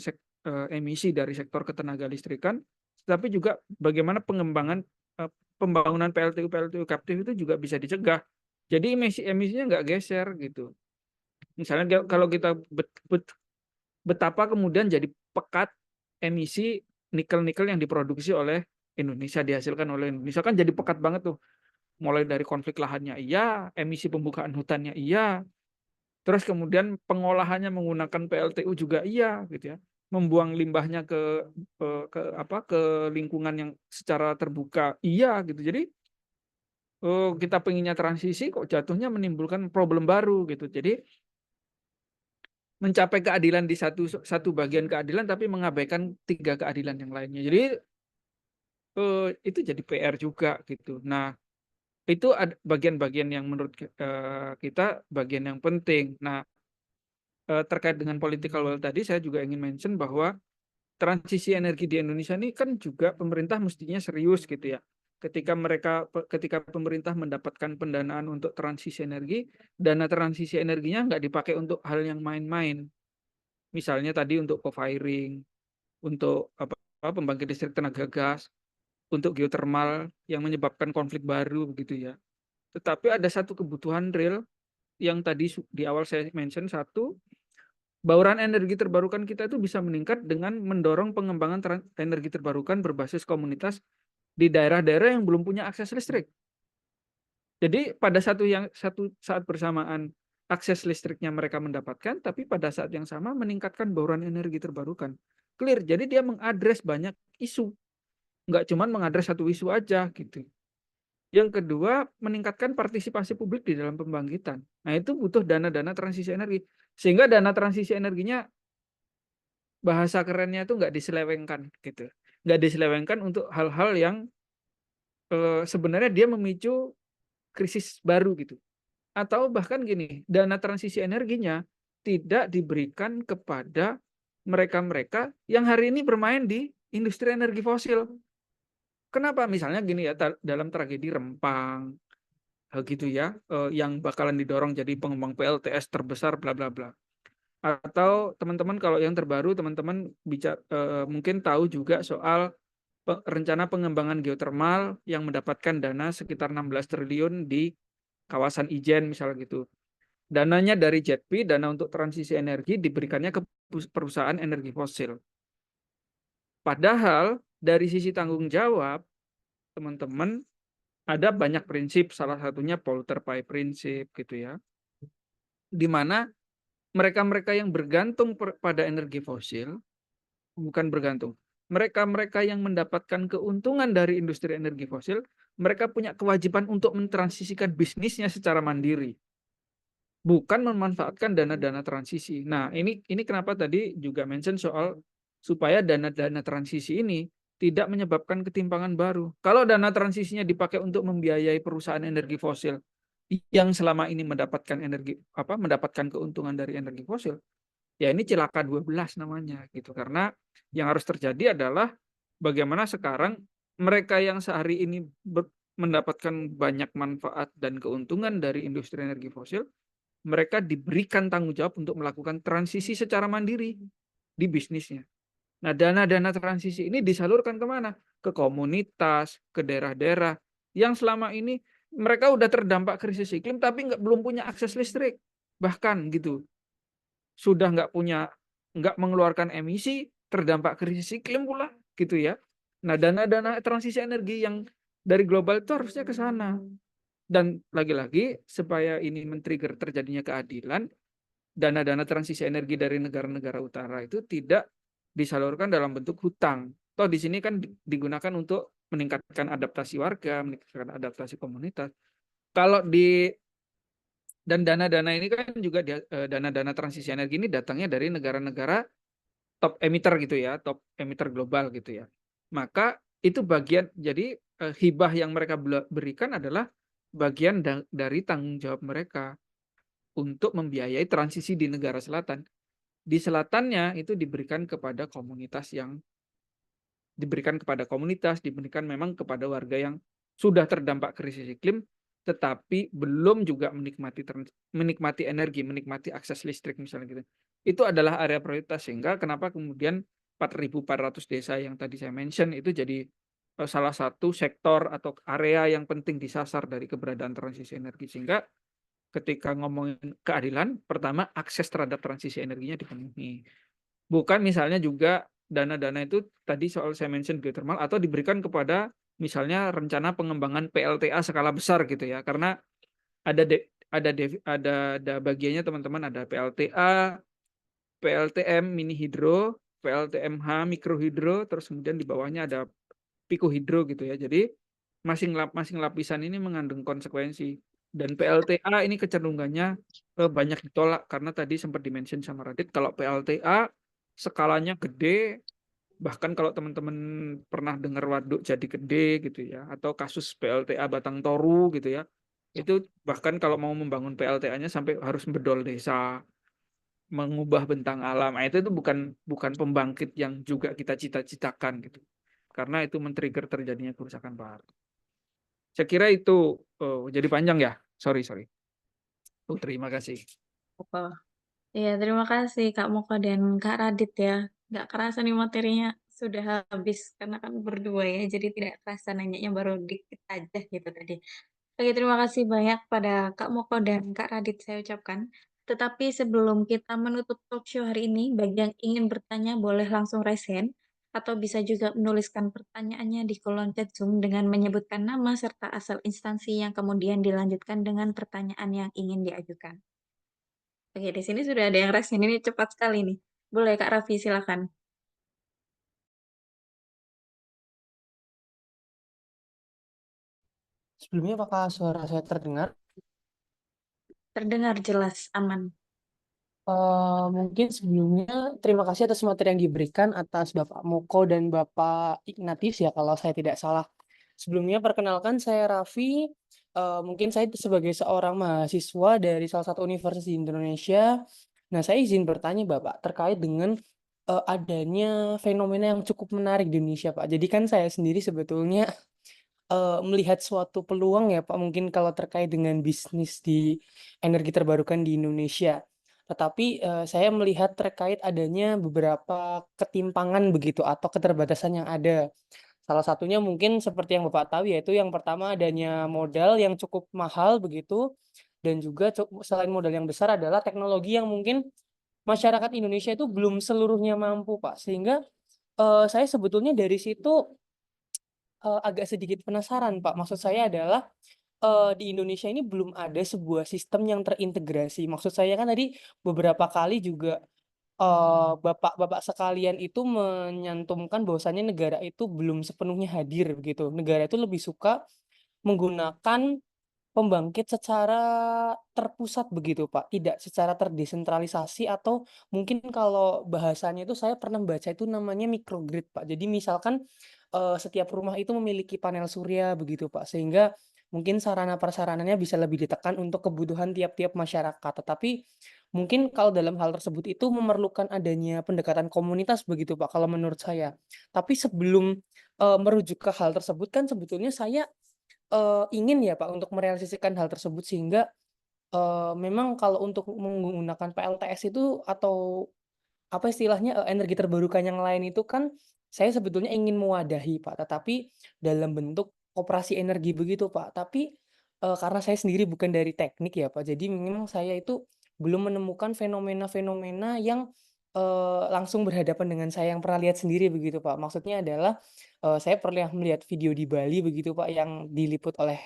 D: emisi dari sektor ketenaga listrikan, tapi juga bagaimana pengembangan pembangunan PLTU captive itu juga bisa dicegah. Jadi emisinya nggak geser gitu. Misalnya kalau kita betapa kemudian jadi pekat emisi nikel-nikel yang diproduksi oleh Indonesia, dihasilkan oleh Indonesia kan jadi pekat banget tuh. Mulai dari konflik lahannya iya, emisi pembukaan hutannya iya, terus kemudian pengolahannya menggunakan PLTU juga iya gitu ya. Membuang limbahnya ke lingkungan yang secara terbuka iya gitu. Jadi kita pengennya transisi kok jatuhnya menimbulkan problem baru gitu. Jadi mencapai keadilan di satu bagian keadilan tapi mengabaikan 3 keadilan yang lainnya. Jadi itu jadi PR juga gitu. Nah, itu ada bagian-bagian yang menurut kita bagian yang penting. Nah, terkait dengan political will tadi saya juga ingin mention bahwa transisi energi di Indonesia ini kan juga pemerintah mestinya serius gitu ya. Ketika pemerintah mendapatkan pendanaan untuk transisi energi, dana transisi energinya nggak dipakai untuk hal yang main-main. Misalnya tadi untuk co-firing, untuk pembangkit listrik tenaga gas, untuk geothermal yang menyebabkan konflik baru begitu ya. Tetapi ada satu kebutuhan real yang tadi di awal saya mention, satu, bauran energi terbarukan kita itu bisa meningkat dengan mendorong pengembangan energi terbarukan berbasis komunitas di daerah-daerah yang belum punya akses listrik. Jadi pada satu saat bersamaan akses listriknya mereka mendapatkan, tapi pada saat yang sama meningkatkan bauran energi terbarukan. Clear. Jadi dia mengadres banyak isu. Nggak cuma mengadres satu isu aja gitu. Yang kedua, meningkatkan partisipasi publik di dalam pembangkitan. Nah, itu butuh dana-dana transisi energi. Sehingga dana transisi energinya, bahasa kerennya itu nggak diselewengkan gitu. Nggak diselewengkan untuk hal-hal yang sebenarnya dia memicu krisis baru gitu. Atau bahkan gini, dana transisi energinya tidak diberikan kepada mereka-mereka yang hari ini bermain di industri energi fosil. Kenapa? Misalnya gini ya, dalam tragedi Rempang, gitu ya, yang bakalan didorong jadi pengembang PLTS terbesar, bla bla bla. Atau teman-teman kalau yang terbaru, teman-teman mungkin tahu juga soal rencana pengembangan geothermal yang mendapatkan dana sekitar 16 triliun di kawasan Ijen misalnya gitu. Dananya dari JETP, dana untuk transisi energi, diberikannya ke perusahaan energi fosil. Padahal dari sisi tanggung jawab, teman-teman, ada banyak prinsip, salah satunya polluter pay prinsip gitu ya. Di mana mereka-mereka yang bergantung pada energi fosil, bukan bergantung, mereka-mereka yang mendapatkan keuntungan dari industri energi fosil, mereka punya kewajiban untuk mentransisikan bisnisnya secara mandiri, bukan memanfaatkan dana-dana transisi. Nah, ini kenapa tadi juga mention soal supaya dana-dana transisi ini tidak menyebabkan ketimpangan baru. Kalau dana transisinya dipakai untuk membiayai perusahaan energi fosil yang selama ini mendapatkan keuntungan dari energi fosil, ya ini cilaka 12 namanya gitu. Karena yang harus terjadi adalah bagaimana sekarang mereka yang sehari ini mendapatkan banyak manfaat dan keuntungan dari industri energi fosil, mereka diberikan tanggung jawab untuk melakukan transisi secara mandiri di bisnisnya. Nah, dana-dana transisi ini disalurkan kemana? Ke komunitas, ke daerah-daerah yang selama ini mereka udah terdampak krisis iklim tapi belum punya akses listrik. Bahkan gitu. Sudah nggak mengeluarkan emisi, terdampak krisis iklim pula gitu ya. Nah, dana-dana transisi energi yang dari global itu harusnya ke sana. Dan lagi-lagi supaya ini men-trigger terjadinya keadilan, dana-dana transisi energi dari negara-negara utara itu tidak disalurkan dalam bentuk hutang, Toh di sini kan digunakan untuk meningkatkan adaptasi warga, meningkatkan adaptasi komunitas. Kalau dan dana-dana ini kan juga dana-dana transisi energi ini datangnya dari negara-negara top emitter gitu ya, top emitter global gitu ya. Maka itu bagian, jadi hibah yang mereka berikan adalah bagian dari tanggung jawab mereka untuk membiayai transisi di negara selatan. Di selatannya itu diberikan kepada komunitas, diberikan memang kepada warga yang sudah terdampak krisis iklim, tetapi belum juga menikmati energi, menikmati akses listrik misalnya gitu. Itu adalah area prioritas, sehingga kenapa kemudian 4.400 desa yang tadi saya mention itu jadi salah satu sektor atau area yang penting disasar dari keberadaan transisi energi. Sehingga ketika ngomongin keadilan, pertama akses terhadap transisi energinya dipenuhi. Bukan misalnya juga dana-dana itu tadi soal saya mention geothermal atau diberikan kepada misalnya rencana pengembangan PLTA skala besar gitu ya. Karena ada bagiannya teman-teman, ada PLTA, PLTM mini hidro, PLTMH mikro hidro, terus kemudian di bawahnya ada piko hidro gitu ya. Jadi masing lapisan ini mengandung konsekuensi. Dan PLTA ini kecenderungannya banyak ditolak karena tadi sempat dimention sama Radit, kalau PLTA skalanya gede, bahkan kalau teman-teman pernah dengar waduk jadi gede gitu ya, atau kasus PLTA Batang Toru gitu ya, itu bahkan kalau mau membangun PLTA-nya sampai harus bedol desa, mengubah bentang alam. Nah, itu bukan pembangkit yang juga kita cita-citakan gitu, karena itu men-trigger terjadinya kerusakan baru. Saya kira itu jadi panjang ya, sorry. Terima kasih.
C: Oh, iya, terima kasih Kak Moko dan Kak Radit ya. Nggak kerasa nih materinya sudah habis karena kan berdua ya, jadi tidak kerasa nanyanya baru dikit aja gitu tadi. Oke, terima kasih banyak pada Kak Moko dan Kak Radit saya ucapkan. Tetapi sebelum kita menutup talk show hari ini, bagi yang ingin bertanya boleh langsung raise hand atau bisa juga menuliskan pertanyaannya di kolom chat Zoom dengan menyebutkan nama serta asal instansi yang kemudian dilanjutkan dengan pertanyaan yang ingin diajukan. Oke, di sini sudah ada yang raise hand, ini cepat sekali nih. Boleh Kak Raffi, silakan.
E: Sebelumnya apakah suara saya terdengar?
C: Terdengar jelas, aman.
E: Mungkin sebelumnya terima kasih atas materi yang diberikan atas Bapak Moko dan Bapak Ignatius ya kalau saya tidak salah. Sebelumnya perkenalkan saya Raffi. Mungkin saya sebagai seorang mahasiswa dari salah satu universitas di Indonesia. Nah, saya izin bertanya Bapak terkait dengan adanya fenomena yang cukup menarik di Indonesia Pak. Jadi kan saya sendiri sebetulnya melihat suatu peluang ya Pak, mungkin kalau terkait dengan bisnis di energi terbarukan di Indonesia. Tetapi saya melihat terkait adanya beberapa ketimpangan begitu atau keterbatasan yang ada. Salah satunya mungkin seperti yang Bapak tahu yaitu yang pertama adanya modal yang cukup mahal begitu, dan juga selain modal yang besar adalah teknologi yang mungkin masyarakat Indonesia itu belum seluruhnya mampu Pak. Sehingga saya sebetulnya dari situ agak sedikit penasaran Pak. Maksud saya adalah di Indonesia ini belum ada sebuah sistem yang terintegrasi. Maksud saya kan tadi beberapa kali juga bapak-bapak sekalian itu menyantumkan bahwasannya negara itu belum sepenuhnya hadir begitu. Negara itu lebih suka menggunakan pembangkit secara terpusat begitu Pak, tidak secara terdesentralisasi, atau mungkin kalau bahasanya itu saya pernah baca itu namanya microgrid Pak. Jadi misalkan setiap rumah itu memiliki panel surya begitu Pak, sehingga mungkin sarana prasarananya bisa lebih ditekan untuk kebutuhan tiap-tiap masyarakat. Tetapi mungkin kalau dalam hal tersebut itu memerlukan adanya pendekatan komunitas begitu Pak kalau menurut saya. Tapi sebelum merujuk ke hal tersebut kan sebetulnya saya ingin ya Pak untuk merealisasikan hal tersebut, sehingga memang kalau untuk menggunakan PLTS itu atau apa istilahnya, energi terbarukan yang lain itu kan saya sebetulnya ingin mewadahi Pak, tetapi dalam bentuk koperasi energi begitu Pak. Tapi karena saya sendiri bukan dari teknik ya Pak, jadi memang saya itu belum menemukan fenomena-fenomena yang langsung berhadapan dengan saya yang pernah lihat sendiri begitu Pak. Maksudnya adalah saya pernah melihat video di Bali begitu Pak yang diliput oleh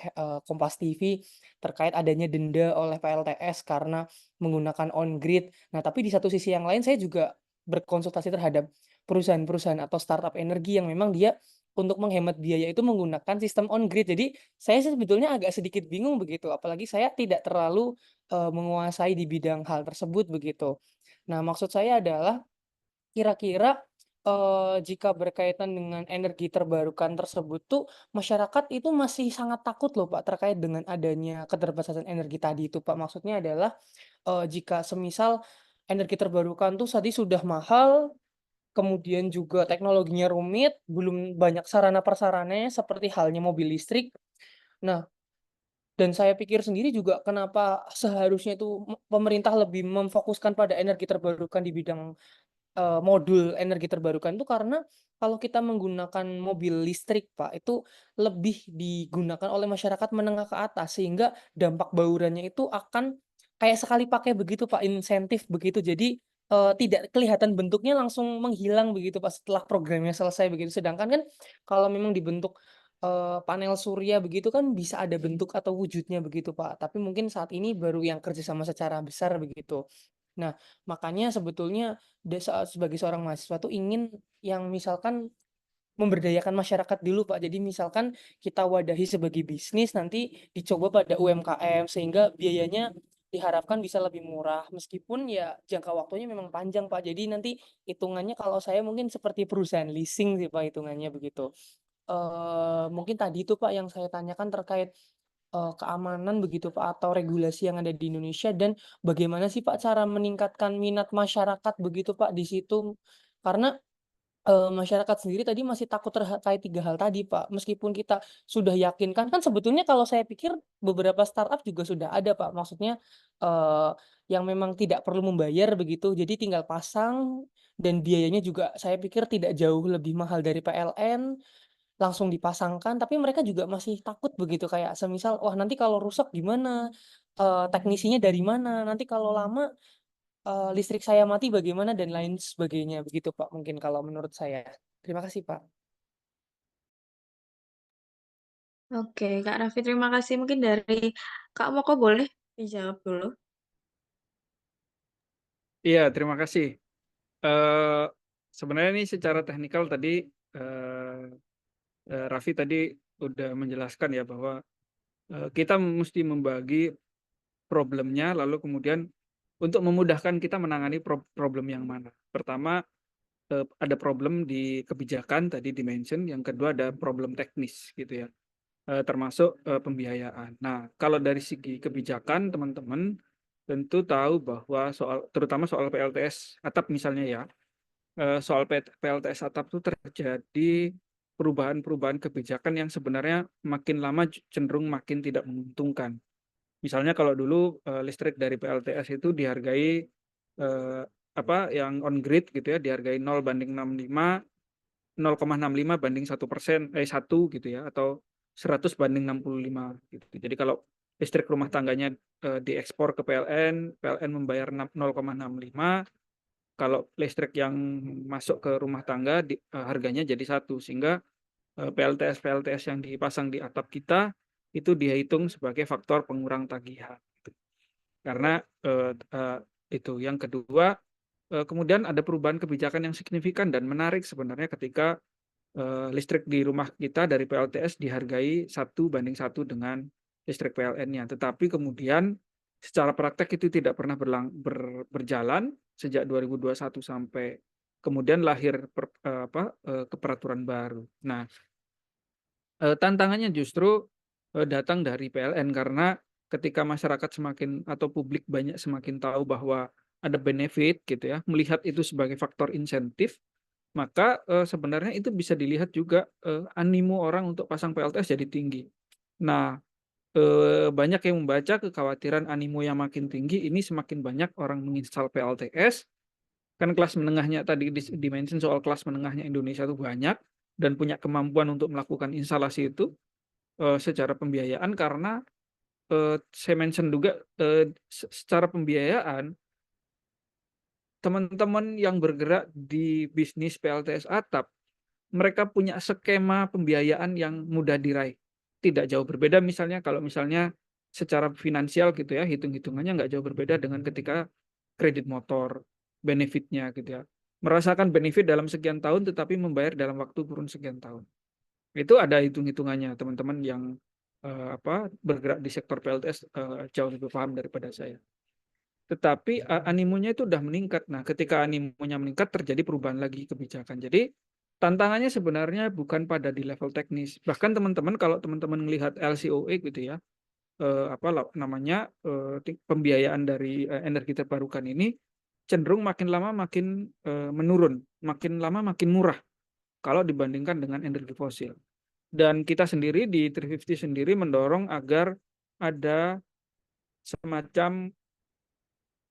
E: Kompas TV terkait adanya denda oleh PLTS karena menggunakan on grid. Nah, tapi di satu sisi yang lain saya juga berkonsultasi terhadap perusahaan-perusahaan atau startup energi yang memang dia untuk menghemat biaya itu menggunakan sistem on grid. Jadi saya sebetulnya agak sedikit bingung begitu, apalagi saya tidak terlalu menguasai di bidang hal tersebut begitu. Nah, maksud saya adalah kira-kira jika berkaitan dengan energi terbarukan tersebut tuh, masyarakat itu masih sangat takut loh Pak terkait dengan adanya keterbatasan energi tadi itu Pak. Maksudnya adalah jika semisal energi terbarukan tuh tadi sudah mahal, kemudian juga teknologinya rumit, belum banyak sarana prasarananya seperti halnya mobil listrik. Nah, dan saya pikir sendiri juga kenapa seharusnya itu pemerintah lebih memfokuskan pada energi terbarukan di bidang modul energi terbarukan itu karena kalau kita menggunakan mobil listrik, Pak, itu lebih digunakan oleh masyarakat menengah ke atas sehingga dampak baurannya itu akan kayak sekali pakai begitu, Pak, insentif begitu. Jadi, tidak kelihatan bentuknya langsung menghilang begitu, Pak, setelah programnya selesai begitu. Sedangkan kan kalau memang dibentuk, panel surya begitu kan bisa ada bentuk atau wujudnya begitu, Pak. Tapi mungkin saat ini baru yang kerjasama secara besar begitu. Nah, makanya sebetulnya saat sebagai seorang mahasiswa tuh ingin yang misalkan memberdayakan masyarakat dulu, Pak. Jadi misalkan kita wadahi sebagai bisnis, nanti dicoba pada UMKM sehingga biayanya diharapkan bisa lebih murah. Meskipun ya jangka waktunya memang panjang, Pak. Jadi nanti hitungannya kalau saya mungkin seperti perusahaan leasing sih, Pak, hitungannya begitu. Mungkin tadi itu, Pak, yang saya tanyakan terkait keamanan begitu, Pak, atau regulasi yang ada di Indonesia dan bagaimana sih, Pak, cara meningkatkan minat masyarakat begitu, Pak, di situ? Karena masyarakat sendiri tadi masih takut terkait 3 hal tadi, Pak. Meskipun kita sudah yakinkan kan sebetulnya kalau saya pikir beberapa startup juga sudah ada, Pak. Maksudnya, eee, yang memang tidak perlu membayar begitu, jadi tinggal pasang dan biayanya juga saya pikir tidak jauh lebih mahal dari PLN, langsung dipasangkan, tapi mereka juga masih takut begitu, kayak semisal, "Wah, nanti kalau rusak gimana? Teknisinya dari mana? Nanti kalau lama listrik saya mati bagaimana dan lain sebagainya, begitu Pak mungkin kalau menurut saya. Terima kasih Pak.
C: Oke, Kak Raffi, terima kasih. Mungkin dari Kak Moko boleh dijawab dulu?
D: Iya, terima kasih. Eh, Sebenarnya ini secara teknikal tadi eh, Raffi tadi udah menjelaskan ya bahwa kita mesti membagi problemnya, lalu kemudian untuk memudahkan kita menangani problem yang mana. Pertama, ada problem di kebijakan tadi dimention, yang kedua ada problem teknis gitu ya, termasuk pembiayaan. Nah, kalau dari segi kebijakan teman-teman tentu tahu bahwa terutama soal PLTS atap misalnya ya, soal PLTS atap itu terjadi perubahan-perubahan kebijakan yang sebenarnya makin lama cenderung makin tidak menguntungkan. Misalnya kalau dulu listrik dari PLTS itu dihargai eh, yang on grid gitu ya, dihargai 0 banding 65, 0,65 banding 1% 1 gitu ya, atau 100 banding 65 gitu. Jadi kalau listrik rumah tangganya diekspor ke PLN, PLN membayar 0,65, kalau listrik yang masuk ke rumah tangga harganya jadi 1, sehingga PLTS yang dipasang di atap kita itu dihitung sebagai faktor pengurang tagihan. Karena itu. Yang kedua, kemudian ada perubahan kebijakan yang signifikan dan menarik sebenarnya ketika listrik di rumah kita dari PLTS dihargai 1 banding 1 dengan listrik PLN-nya. Tetapi kemudian secara praktek itu tidak pernah berjalan sejak 2021 sampai kemudian lahir keperaturan baru. Nah, tantangannya justru datang dari PLN karena ketika masyarakat semakin atau publik banyak semakin tahu bahwa ada benefit gitu ya, melihat itu sebagai faktor insentif, maka sebenarnya itu bisa dilihat juga animo orang untuk pasang PLTS jadi tinggi. Nah, banyak yang membaca kekhawatiran animo yang makin tinggi ini semakin banyak orang menginstal PLTS, kan kelas menengahnya tadi dimention soal kelas menengahnya Indonesia itu banyak dan punya kemampuan untuk melakukan instalasi itu secara pembiayaan karena saya mention juga secara pembiayaan teman-teman yang bergerak di bisnis PLTS atap mereka punya skema pembiayaan yang mudah diraih. Tidak jauh berbeda misalnya kalau misalnya secara finansial gitu ya, hitung-hitungannya nggak jauh berbeda dengan ketika kredit motor, benefitnya gitu ya. merasakan benefit dalam sekian tahun tetapi membayar dalam waktu kurun sekian tahun. Itu ada hitung-hitungannya, teman-teman yang bergerak di sektor PLTS jauh lebih paham daripada saya. Tetapi animonya itu udah meningkat. Nah, ketika animonya meningkat terjadi perubahan lagi kebijakan. Jadi tantangannya sebenarnya bukan pada di level teknis. Bahkan teman-teman kalau teman-teman melihat LCOE gitu ya, pembiayaan dari energi terbarukan ini cenderung makin lama makin menurun, makin lama makin murah kalau dibandingkan dengan energi fosil. Dan kita sendiri di 350 sendiri mendorong agar ada semacam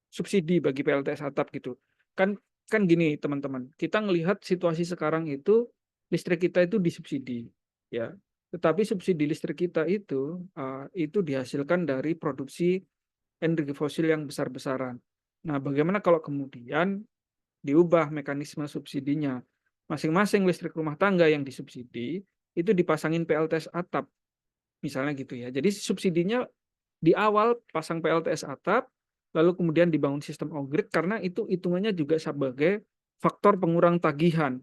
D: subsidi bagi PLTS atap gitu. Kan gini teman-teman, kita melihat situasi sekarang itu listrik kita itu disubsidi, ya. Tetapi subsidi listrik kita itu dihasilkan dari produksi energi fosil yang besar-besaran. Nah, bagaimana kalau kemudian diubah mekanisme subsidinya? Masing-masing listrik rumah tangga yang disubsidi itu dipasangin PLTS atap, misalnya gitu ya. Jadi subsidinya di awal pasang PLTS atap, lalu kemudian dibangun sistem off-grid karena itu hitungannya juga sebagai faktor pengurang tagihan.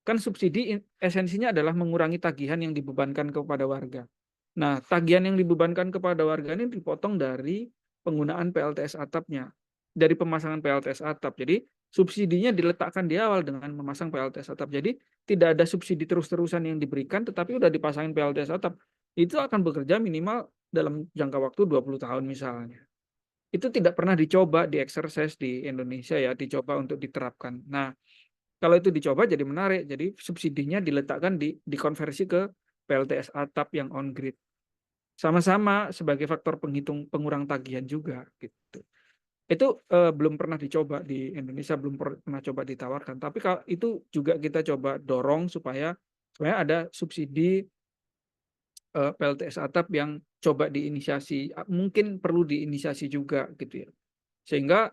D: Kan subsidi esensinya adalah mengurangi tagihan yang dibebankan kepada warga. Nah, tagihan yang dibebankan kepada warga ini dipotong dari penggunaan PLTS atapnya, dari pemasangan PLTS atap. Jadi subsidinya diletakkan di awal dengan memasang PLTS atap. Jadi tidak ada subsidi terus-terusan yang diberikan, tetapi udah dipasangin PLTS atap. Itu akan bekerja minimal dalam jangka waktu 20 tahun misalnya. Itu tidak pernah dicoba, di-exercise di Indonesia ya, dicoba untuk diterapkan. Nah, kalau itu dicoba jadi menarik. Jadi subsidinya diletakkan dikonversi ke PLTS atap yang on grid. Sama-sama sebagai faktor pengurang tagihan juga gitu. Itu belum pernah dicoba di Indonesia, belum pernah coba ditawarkan. Tapi kalau itu juga kita coba dorong supaya ada subsidi PLTS atap yang coba diinisiasi, mungkin perlu diinisiasi juga gitu ya. Sehingga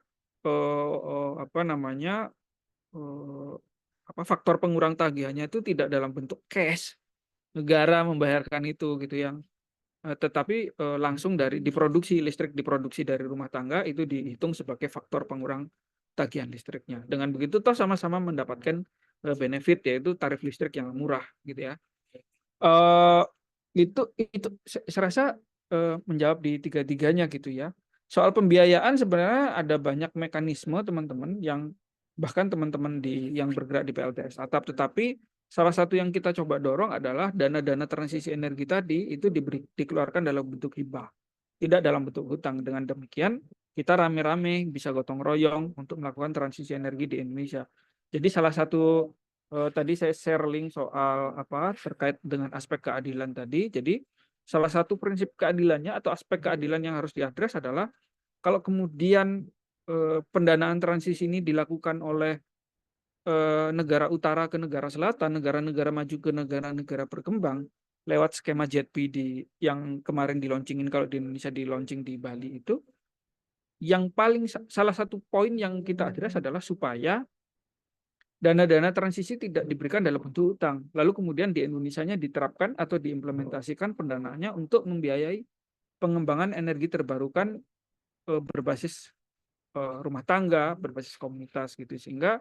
D: faktor pengurang tagihannya itu tidak dalam bentuk cash, negara membayarkan itu gitu yang tetapi langsung dari listrik diproduksi dari rumah tangga itu dihitung sebagai faktor pengurang tagihan listriknya. Dengan begitu toh sama-sama mendapatkan benefit, yaitu tarif listrik yang murah gitu ya. Itu saya rasa menjawab di tiga-tiganya gitu ya. Soal pembiayaan sebenarnya ada banyak mekanisme teman-teman yang bahkan teman-teman yang bergerak di PLTS atap, tetapi salah satu yang kita coba dorong adalah dana-dana transisi energi tadi itu dikeluarkan dalam bentuk hibah, tidak dalam bentuk hutang. Dengan demikian kita rame-rame bisa gotong royong untuk melakukan transisi energi di Indonesia. Jadi salah satu tadi saya share link soal terkait dengan aspek keadilan tadi. Jadi salah satu prinsip keadilannya atau aspek keadilan yang harus diadres adalah kalau kemudian pendanaan transisi ini dilakukan oleh negara utara ke negara selatan, negara-negara maju ke negara-negara berkembang lewat skema ZPD yang kemarin di-launchingin, kalau di Indonesia di-launching di Bali itu, yang paling salah satu poin yang kita adres adalah supaya dana-dana transisi tidak diberikan dalam bentuk utang. Lalu kemudian di Indonesianya diterapkan atau diimplementasikan pendanaannya untuk membiayai pengembangan energi terbarukan berbasis rumah tangga, berbasis komunitas gitu, sehingga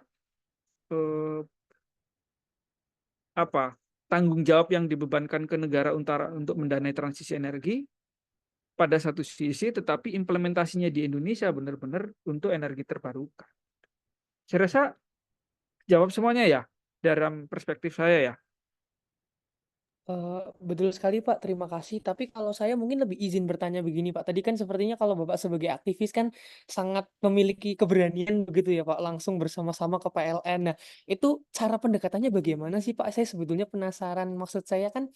D: tanggung jawab yang dibebankan ke negara utara untuk mendanai transisi energi pada satu sisi, tetapi implementasinya di Indonesia benar-benar untuk energi terbarukan. Saya rasa jawab semuanya ya dalam perspektif saya ya.
E: Betul sekali Pak, terima kasih. Tapi kalau saya mungkin lebih izin bertanya begini Pak. Tadi kan sepertinya kalau Bapak sebagai aktivis kan sangat memiliki keberanian begitu ya Pak, langsung bersama-sama ke PLN. Nah, itu cara pendekatannya bagaimana sih Pak? Saya sebetulnya penasaran. Maksud saya kan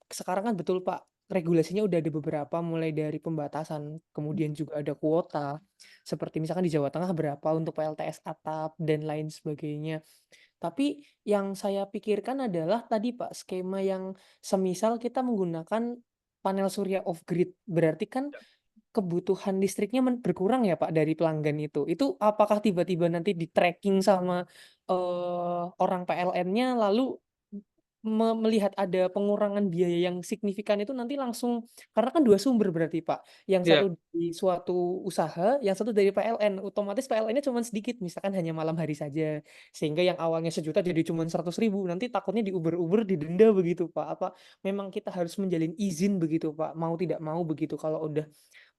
E: sekarang kan betul Pak, regulasinya udah ada beberapa, mulai dari pembatasan, kemudian juga ada kuota. Seperti misalkan di Jawa Tengah berapa untuk PLTS atap dan lain sebagainya. Tapi yang saya pikirkan adalah tadi Pak, skema yang semisal kita menggunakan panel surya off grid. Berarti kan kebutuhan listriknya berkurang ya Pak dari pelanggan itu. Itu apakah tiba-tiba nanti di tracking sama orang PLN-nya, lalu melihat ada pengurangan biaya yang signifikan itu nanti langsung, karena kan 2 sumber berarti, Pak. Yang
D: Iya,
E: satu dari suatu usaha, yang satu dari PLN. Otomatis PLN-nya cuma sedikit, misalkan hanya malam hari saja. Sehingga yang awalnya 1 juta jadi cuma 100.000, nanti takutnya diuber-uber, didenda begitu, Pak. Apa memang kita harus menjalin izin begitu, Pak? Mau tidak mau begitu kalau udah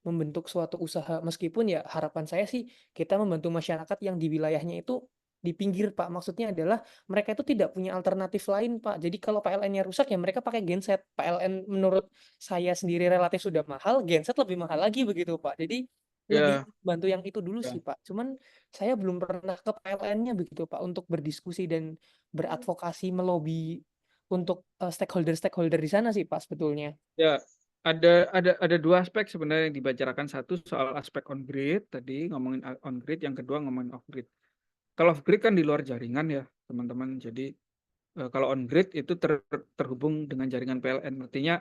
E: membentuk suatu usaha. Meskipun ya harapan saya sih kita membantu masyarakat yang di wilayahnya itu di pinggir, Pak. Maksudnya adalah mereka itu tidak punya alternatif lain, Pak. Jadi kalau PLN-nya rusak ya mereka pakai genset. PLN menurut saya sendiri relatif sudah mahal, genset lebih mahal lagi begitu, Pak. Jadi lebih
D: ya,
E: bantu yang itu dulu
D: ya.
E: sih, Pak. Cuman saya belum pernah ke PLN-nya begitu, Pak, untuk berdiskusi dan beradvokasi melobi untuk stakeholder-stakeholder di sana sih, Pak, sebetulnya.
D: Ya, ada dua aspek sebenarnya yang dibicarakan. Satu soal aspek on grid tadi ngomongin on grid, yang kedua ngomongin off grid. Kalau off grid kan di luar jaringan ya teman-teman. Jadi kalau on grid itu terhubung dengan jaringan PLN. Artinya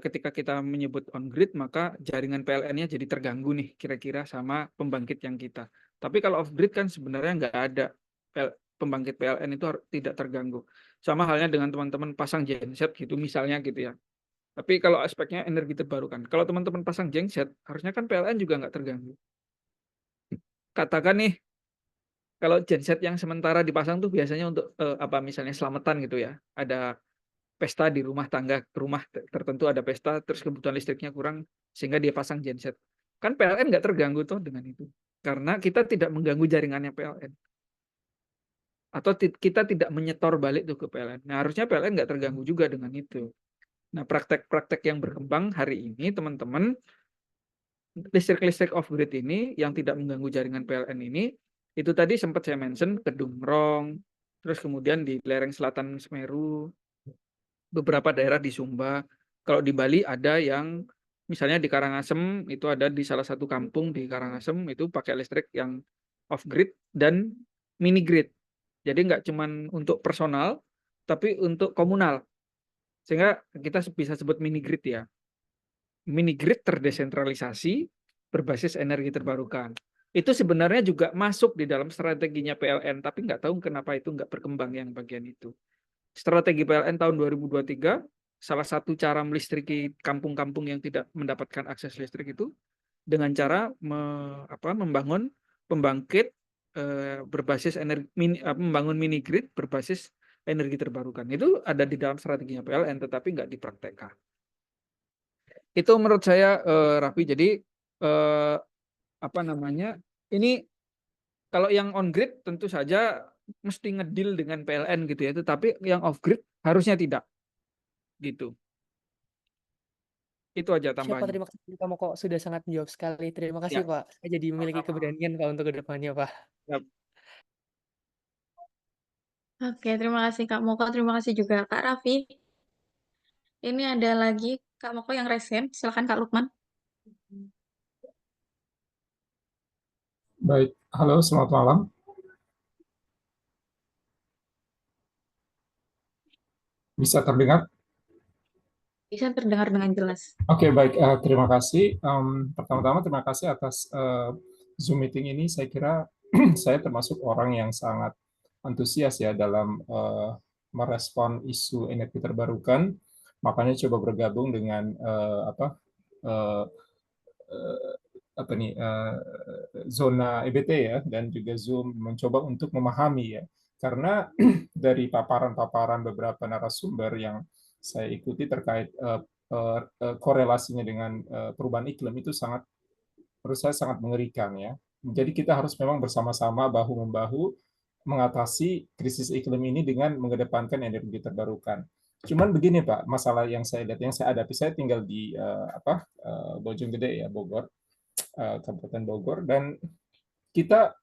D: ketika kita menyebut on grid maka jaringan PLN-nya jadi terganggu nih kira-kira sama pembangkit yang kita. Tapi kalau off grid kan sebenarnya nggak ada, pembangkit PLN itu tidak terganggu. Sama halnya dengan teman-teman pasang genset gitu misalnya gitu ya. Tapi kalau aspeknya energi terbarukan, kalau teman-teman pasang genset, harusnya kan PLN juga nggak terganggu. Katakan nih, kalau genset yang sementara dipasang tuh biasanya untuk apa misalnya selamatan gitu ya. Ada pesta di rumah tangga, rumah tertentu ada pesta, terus kebutuhan listriknya kurang, sehingga dia pasang genset. Kan PLN nggak terganggu tuh dengan itu. Karena kita tidak mengganggu jaringannya PLN. Atau kita tidak menyetor balik tuh ke PLN. Nah, harusnya PLN nggak terganggu juga dengan itu. Nah, praktek-praktek yang berkembang hari ini, teman-teman, listrik-listrik off grid ini yang tidak mengganggu jaringan PLN ini, itu tadi sempat saya mention Kedungrong, terus kemudian di lereng selatan Semeru, beberapa daerah di Sumba. Kalau di Bali ada yang misalnya di Karangasem, itu ada di salah satu kampung di Karangasem itu pakai listrik yang off grid dan mini grid. Jadi nggak cuma untuk personal, tapi untuk komunal. Sehingga kita bisa sebut mini grid ya. Mini grid terdesentralisasi berbasis energi terbarukan. Itu sebenarnya juga masuk di dalam strateginya PLN, tapi nggak tahu kenapa itu nggak berkembang yang bagian itu. Strategi PLN tahun 2023, salah satu cara melistriki kampung-kampung yang tidak mendapatkan akses listrik itu dengan cara membangun pembangkit berbasis energi, membangun mini grid berbasis energi terbarukan. Itu ada di dalam strateginya PLN, tetapi nggak dipraktekkan. Itu menurut saya Raffi. Jadi apa namanya? Ini kalau yang on grid tentu saja mesti ngedil dengan PLN gitu ya. Tetapi yang off grid harusnya tidak gitu. Itu aja
E: Siapa,
D: tambahannya.
E: terima kasih kamu kok sudah sangat menjawab sekali. Terima kasih,
D: Ya,
E: Pak. Saya jadi memiliki
D: sama-sama.
E: keberanian Pak untuk kedepannya, Pak.
D: Ya.
C: Oke, terima kasih Kak Moko, terima kasih juga Kak Raffi. Ini ada lagi Kak Moko yang resen, silakan Kak Lukman.
F: Baik, halo, selamat malam. Bisa terdengar?
C: Bisa terdengar dengan jelas.
F: Oke, baik. Terima kasih. Pertama-tama terima kasih atas Zoom meeting ini. Saya kira saya termasuk orang yang sangat antusias ya dalam merespon isu energi terbarukan. Makanya coba bergabung dengan zona EBT ya, dan juga Zoom mencoba untuk memahami ya. Karena dari paparan-paparan beberapa narasumber yang saya ikuti terkait korelasinya dengan perubahan iklim itu menurut saya sangat mengerikan ya. Jadi kita harus memang bersama-sama bahu-membahu mengatasi krisis iklim ini dengan mengedepankan energi terbarukan. Cuman begini Pak, masalah yang saya lihat, yang saya hadapi, saya tinggal di Bojonggede ya, Bogor, Kabupaten Bogor, dan kita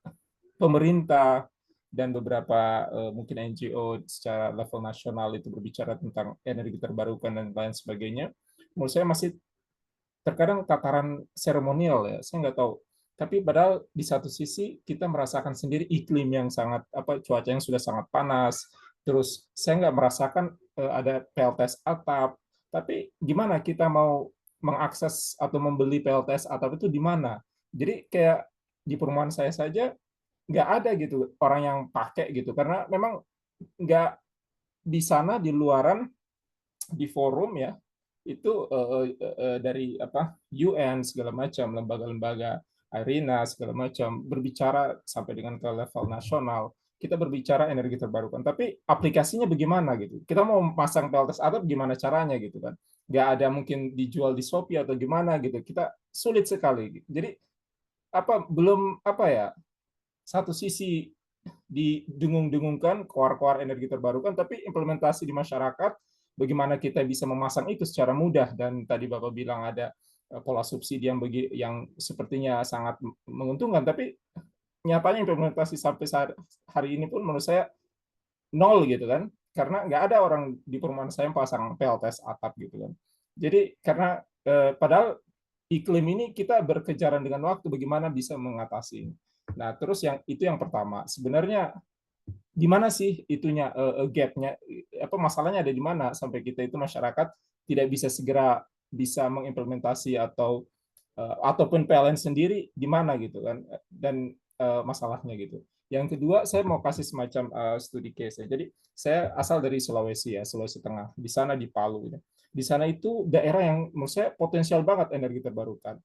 F: pemerintah dan beberapa mungkin NGO secara level nasional itu berbicara tentang energi terbarukan dan lain sebagainya, menurut saya masih terkadang tataran seremonial ya, saya nggak tahu. Tapi padahal di satu sisi kita merasakan sendiri iklim yang sangat cuaca yang sudah sangat panas. Terus saya nggak merasakan ada PLTS atap. Tapi gimana kita mau mengakses atau membeli PLTS atap itu di mana? Jadi kayak di perumahan saya saja nggak ada gitu orang yang pakai gitu, karena memang nggak di sana di luaran di forum ya itu dari apa UN segala macam lembaga-lembaga IRINA segala macam berbicara sampai dengan ke level nasional kita berbicara energi terbarukan tapi aplikasinya bagaimana gitu kita mau pasang PLTS atap gimana caranya gitu kan nggak ada mungkin dijual di Shopee atau gimana gitu kita sulit sekali jadi apa belum apa ya satu sisi didengung-dengungkan keluar-keluar energi terbarukan, tapi implementasi di masyarakat, bagaimana kita bisa memasang itu secara mudah dan tadi Bapak bilang ada pola subsidi yang sepertinya sangat menguntungkan, tapi nyatanya implementasi sampai hari ini pun menurut saya nol gitu kan, karena nggak ada orang di perumahan saya yang pasang PLTS atap gitu kan. Jadi karena padahal iklim ini kita berkejaran dengan waktu bagaimana bisa mengatasi. Nah, terus itu yang pertama. Sebenarnya di mana sih itunya gapnya apa masalahnya ada di mana sampai kita itu masyarakat tidak bisa segera bisa mengimplementasi ataupun PLN sendiri di mana gitu kan dan masalahnya gitu. Yang kedua saya mau kasih semacam studi case ya. Jadi saya asal dari Sulawesi ya, Sulawesi Tengah. Di sana di Palu ya. Di sana itu daerah yang menurut saya potensial banget energi terbarukan.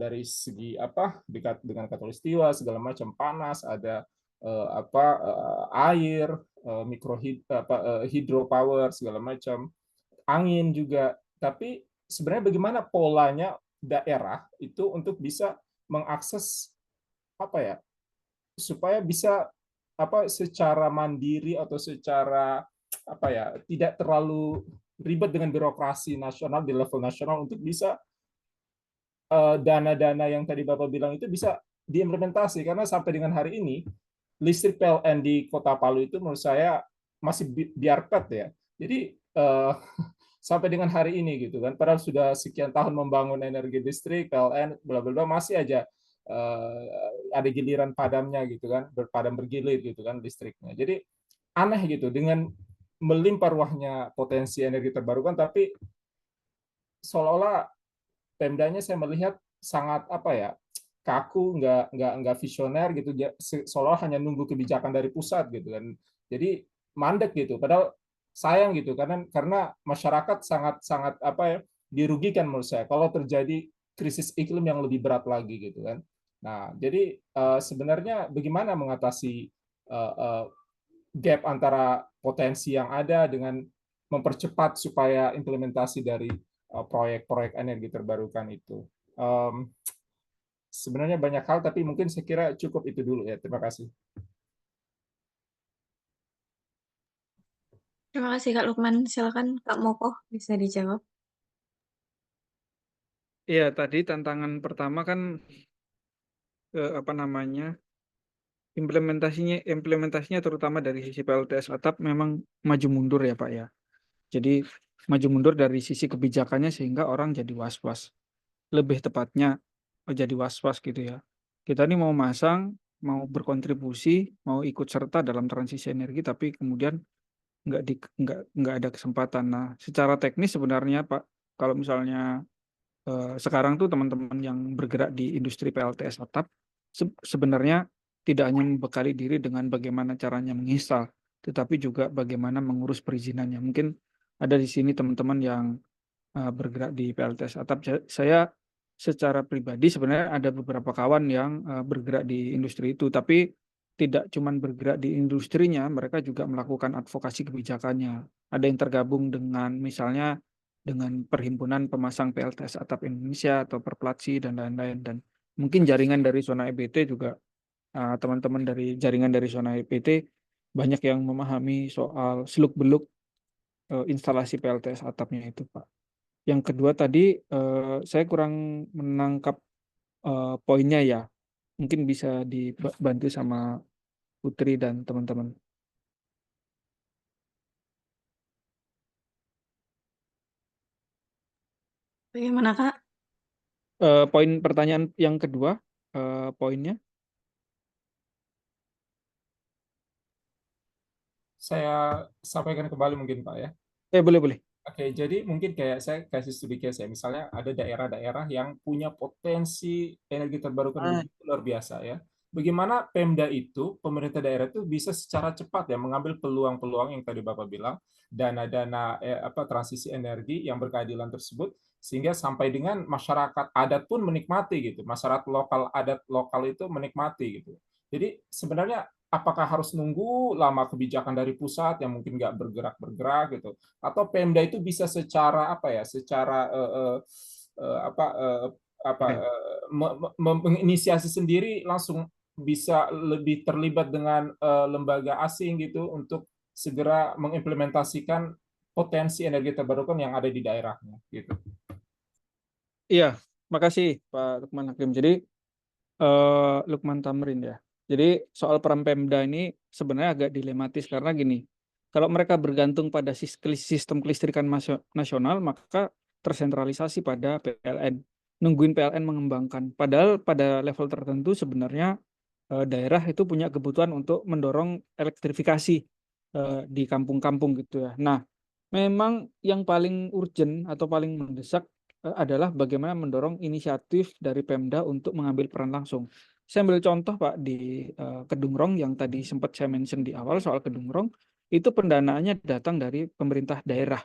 F: Dari segi apa dekat dengan katulistiwa segala macam panas ada air hidropower segala macam angin juga tapi sebenarnya bagaimana polanya daerah itu untuk bisa mengakses apa ya supaya bisa apa secara mandiri atau secara apa ya tidak terlalu ribet dengan birokrasi nasional di level nasional untuk bisa dana-dana yang tadi Bapak bilang itu bisa diimplementasi karena sampai dengan hari ini listrik PLN di Kota Palu itu menurut saya masih biarpet ya. Jadi sampai dengan hari ini gitu kan, padahal sudah sekian tahun membangun energi listrik PLN bla bla masih aja ada giliran padamnya gitu kan, berpadam bergilir gitu kan listriknya. Jadi aneh gitu dengan melimpah ruahnya potensi energi terbarukan tapi seolah-olah Pemdanya saya melihat sangat apa ya kaku nggak visioner gitu seolah hanya nunggu kebijakan dari pusat gitu kan jadi mandek gitu padahal sayang gitu karena masyarakat sangat sangat apa ya dirugikan menurut saya kalau terjadi krisis iklim yang lebih berat lagi gitu kan nah jadi sebenarnya bagaimana mengatasi gap antara potensi yang ada dengan mempercepat supaya implementasi dari proyek-proyek energi terbarukan itu. Sebenarnya banyak hal, tapi mungkin saya kira cukup itu dulu ya. Terima kasih.
C: Terima kasih Kak Lukman. Silakan Kak Moko bisa dijawab.
D: Iya, tadi tantangan pertama kan apa namanya implementasinya terutama dari sisi PLTS atap memang maju mundur ya Pak ya. Jadi maju mundur dari sisi kebijakannya sehingga orang jadi was-was. Lebih tepatnya jadi was-was gitu ya. Kita ini mau masang, mau berkontribusi, mau ikut serta dalam transisi energi, tapi kemudian nggak ada kesempatan. Nah, secara teknis sebenarnya Pak, kalau misalnya sekarang tuh teman-teman yang bergerak di industri PLTS atap sebenarnya tidak hanya membekali diri dengan bagaimana caranya menginstal, tetapi juga bagaimana mengurus perizinannya. Mungkin ada di sini teman-teman yang bergerak di PLTS atap. Saya secara pribadi sebenarnya ada beberapa kawan yang bergerak di industri itu, tapi tidak cuma bergerak di industrinya, mereka juga melakukan advokasi kebijakannya. Ada yang tergabung dengan misalnya dengan Perhimpunan Pemasang PLTS Atap Indonesia atau Perplatsi dan lain-lain. Dan mungkin jaringan dari zona EBT juga teman-teman dari jaringan dari zona EBT banyak yang memahami soal seluk-beluk instalasi PLTS atapnya itu, Pak. Yang kedua tadi saya kurang menangkap poinnya ya. Mungkin bisa dibantu sama Putri dan teman-teman.
C: Bagaimana Kak?
D: Poin pertanyaan yang kedua, poinnya.
F: Saya sampaikan kembali mungkin Pak ya.
D: Boleh.
F: Oke, jadi mungkin kayak saya kasih studi case ya. Misalnya ada daerah-daerah yang punya potensi energi terbarukan begitu luar biasa ya. bagaimana Pemda itu, pemerintah daerah itu bisa secara cepat ya mengambil peluang-peluang yang tadi Bapak bilang, dana-dana transisi energi yang berkeadilan tersebut, sehingga sampai dengan masyarakat adat pun menikmati gitu, masyarakat lokal adat lokal itu menikmati gitu. Jadi sebenarnya apakah harus nunggu lama kebijakan dari pusat yang mungkin nggak bergerak gitu, atau Pemda itu bisa secara secara menginisiasi sendiri langsung bisa lebih terlibat dengan lembaga asing gitu untuk segera mengimplementasikan potensi energi terbarukan yang ada di daerahnya gitu.
D: Iya, makasih Pak Lukman Hakim. Jadi Lukman Tamrin ya. Jadi soal peran Pemda ini sebenarnya agak dilematis karena gini, kalau mereka bergantung pada sistem kelistrikan nasional, maka tersentralisasi pada PLN. Nungguin PLN mengembangkan. Padahal pada level tertentu sebenarnya daerah itu punya kebutuhan untuk mendorong elektrifikasi di kampung-kampung gitu ya. Nah, memang yang paling urgent atau paling mendesak adalah bagaimana mendorong inisiatif dari Pemda untuk mengambil peran langsung. Saya ambil contoh Pak di Kedungrong yang tadi sempat saya mention di awal soal Kedungrong, itu pendanaannya datang dari pemerintah daerah.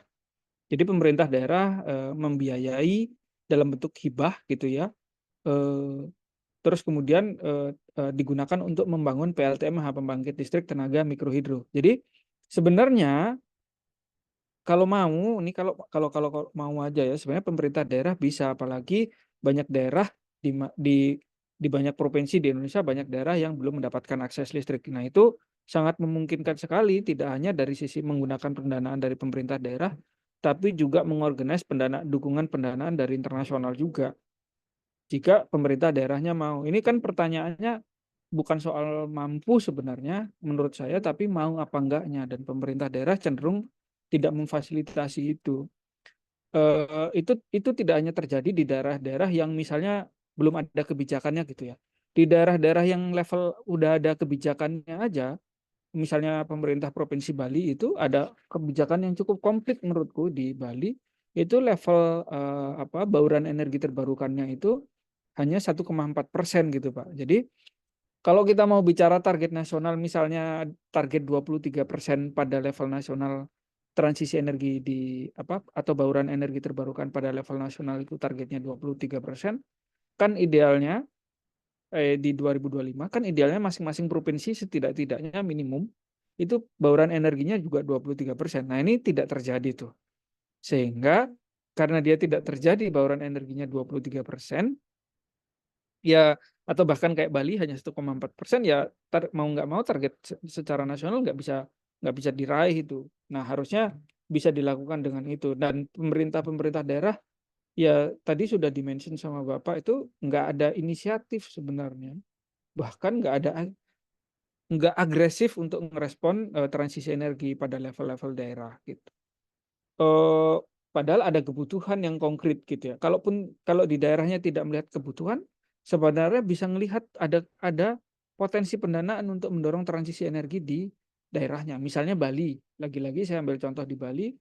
D: Jadi pemerintah daerah membiayai dalam bentuk hibah gitu ya. Terus kemudian digunakan untuk membangun PLTMH, pembangkit listrik tenaga mikrohidro. Jadi sebenarnya kalau mau, ini kalau mau aja ya, sebenarnya pemerintah daerah bisa, apalagi banyak daerah di banyak provinsi di Indonesia, banyak daerah yang belum mendapatkan akses listrik. Nah, itu sangat memungkinkan sekali, tidak hanya dari sisi menggunakan pendanaan dari pemerintah daerah, tapi juga mengorganize dukungan pendanaan dari internasional juga. Jika pemerintah daerahnya mau. Ini kan pertanyaannya bukan soal mampu sebenarnya menurut saya, tapi mau apa enggaknya, dan pemerintah daerah cenderung tidak memfasilitasi itu. Itu tidak hanya terjadi di daerah-daerah yang misalnya belum ada kebijakannya gitu ya. Di daerah-daerah yang level udah ada kebijakannya aja, misalnya pemerintah Provinsi Bali itu ada kebijakan yang cukup komplit menurutku di Bali, itu level bauran energi terbarukannya itu hanya 1,4% gitu Pak. Jadi kalau kita mau bicara target nasional, misalnya target 23% pada level nasional transisi energi atau bauran energi terbarukan pada level nasional itu targetnya 23%, kan idealnya di 2025 kan idealnya masing-masing provinsi setidak-tidaknya minimum itu bauran energinya juga 23%. Nah, ini tidak terjadi tuh. Sehingga karena dia tidak terjadi bauran energinya 23%, ya atau bahkan kayak Bali hanya 1,4%, ya mau nggak mau target secara nasional nggak bisa diraih itu. Nah, harusnya bisa dilakukan dengan itu, dan pemerintah daerah ya tadi sudah dimention sama Bapak, itu nggak ada inisiatif sebenarnya, bahkan nggak agresif untuk merespon transisi energi pada level-level daerah gitu. Padahal ada kebutuhan yang konkret gitu ya. Kalau di daerahnya tidak melihat kebutuhan, sebenarnya bisa melihat ada potensi pendanaan untuk mendorong transisi energi di daerahnya. Misalnya Bali, lagi-lagi saya ambil contoh di Bali.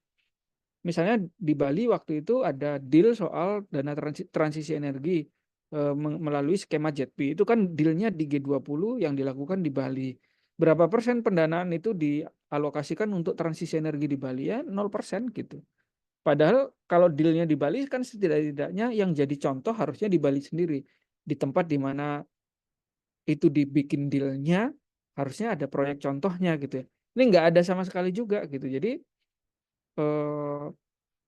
D: Misalnya di Bali waktu itu ada deal soal dana transisi energi melalui skema JETP. Itu kan dealnya di G20 yang dilakukan di Bali. Berapa persen pendanaan itu dialokasikan untuk transisi energi di Bali? Ya 0% gitu. Padahal kalau dealnya di Bali kan setidak-tidaknya yang jadi contoh harusnya di Bali sendiri. Di tempat di mana itu dibikin dealnya, harusnya ada proyek contohnya gitu ya. Ini nggak ada sama sekali juga gitu. Jadi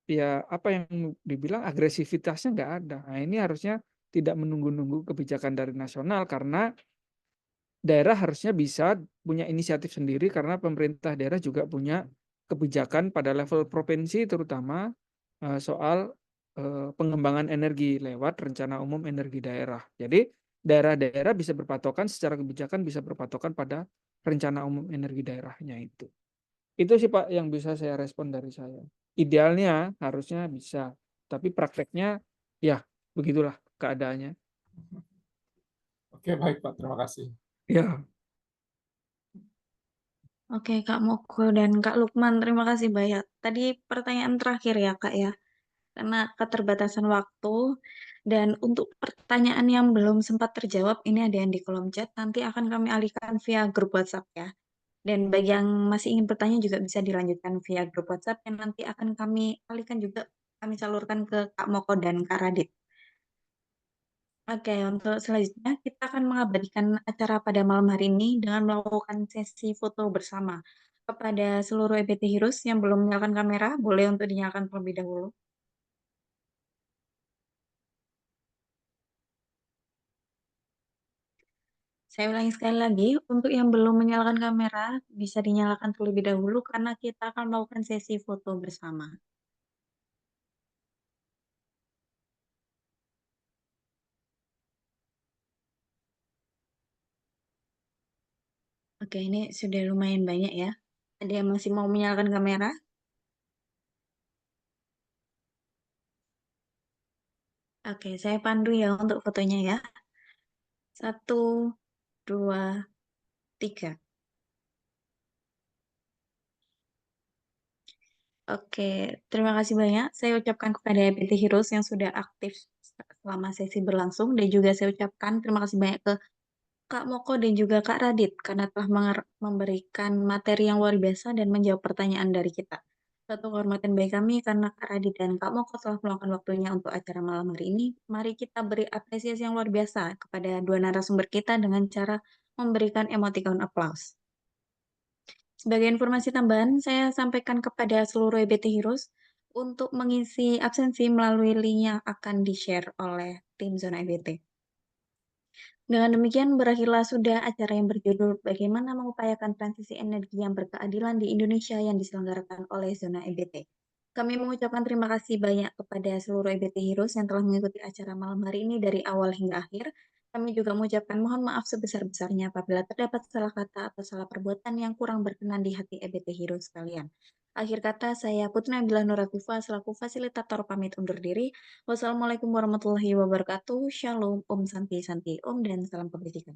D: ya apa yang dibilang agresivitasnya nggak ada. Nah, ini harusnya tidak menunggu-nunggu kebijakan dari nasional, karena daerah harusnya bisa punya inisiatif sendiri, karena pemerintah daerah juga punya kebijakan pada level provinsi, terutama soal pengembangan energi lewat rencana umum energi daerah. Jadi daerah-daerah bisa berpatokan secara kebijakan, bisa berpatokan pada rencana umum energi daerahnya itu. Itu sih Pak yang bisa saya respon dari saya. Idealnya harusnya bisa, tapi prakteknya ya begitulah keadaannya.
F: Oke, baik Pak, terima kasih.
D: Ya.
C: Oke, Kak Moko dan Kak Lukman, terima kasih banyak. Tadi pertanyaan terakhir ya, Kak ya. karena keterbatasan waktu. Dan untuk pertanyaan yang belum sempat terjawab, ini ada yang di kolom chat, nanti akan kami alihkan via grup WhatsApp ya. Dan bagi yang masih ingin bertanya juga bisa dilanjutkan via grup WhatsApp yang nanti akan kami alihkan juga, kami salurkan ke Kak Moko dan Kak Radit. Oke, untuk selanjutnya kita akan mengabadikan acara pada malam hari ini dengan melakukan sesi foto bersama. Kepada seluruh EBT Heroes yang belum menyalakan kamera, boleh untuk dinyalakan terlebih dahulu. Saya ulangi sekali lagi, untuk yang belum menyalakan kamera, bisa dinyalakan terlebih dahulu karena kita akan melakukan sesi foto bersama. Oke, ini sudah lumayan banyak ya. Ada yang masih mau menyalakan kamera? Oke, saya pandu ya untuk fotonya ya. 1, 2, 3. Oke, terima kasih banyak. Saya ucapkan kepada EBT Heroes yang sudah aktif selama sesi berlangsung. Dan juga saya ucapkan terima kasih banyak ke Kak Moko dan juga Kak Radit karena telah memberikan materi yang luar biasa dan menjawab pertanyaan dari kita. Suatu kehormatan bagi kami karena Kak Radit dan Kak Moko telah meluangkan waktunya untuk acara malam hari ini. Mari kita beri apresiasi yang luar biasa kepada dua narasumber kita dengan cara memberikan emoticon applause. Sebagai informasi tambahan, saya sampaikan kepada seluruh EBT Heroes untuk mengisi absensi melalui link yang akan di-share oleh tim Zona EBT. Dengan demikian, berakhirlah sudah acara yang berjudul Bagaimana Mengupayakan Transisi Energi yang Berkeadilan di Indonesia yang diselenggarakan oleh Zona EBT. Kami mengucapkan terima kasih banyak kepada seluruh EBT Heroes yang telah mengikuti acara malam hari ini dari awal hingga akhir. Kami juga mengucapkan mohon maaf sebesar-besarnya apabila terdapat salah kata atau salah perbuatan yang kurang berkenan di hati EBT Heroes sekalian. Akhir kata, saya Putri Nabila Nuratifa selaku fasilitator pamit undur diri. Wassalamualaikum warahmatullahi wabarakatuh. Shalom, Om Santi Santi Om, dan salam kebajikan.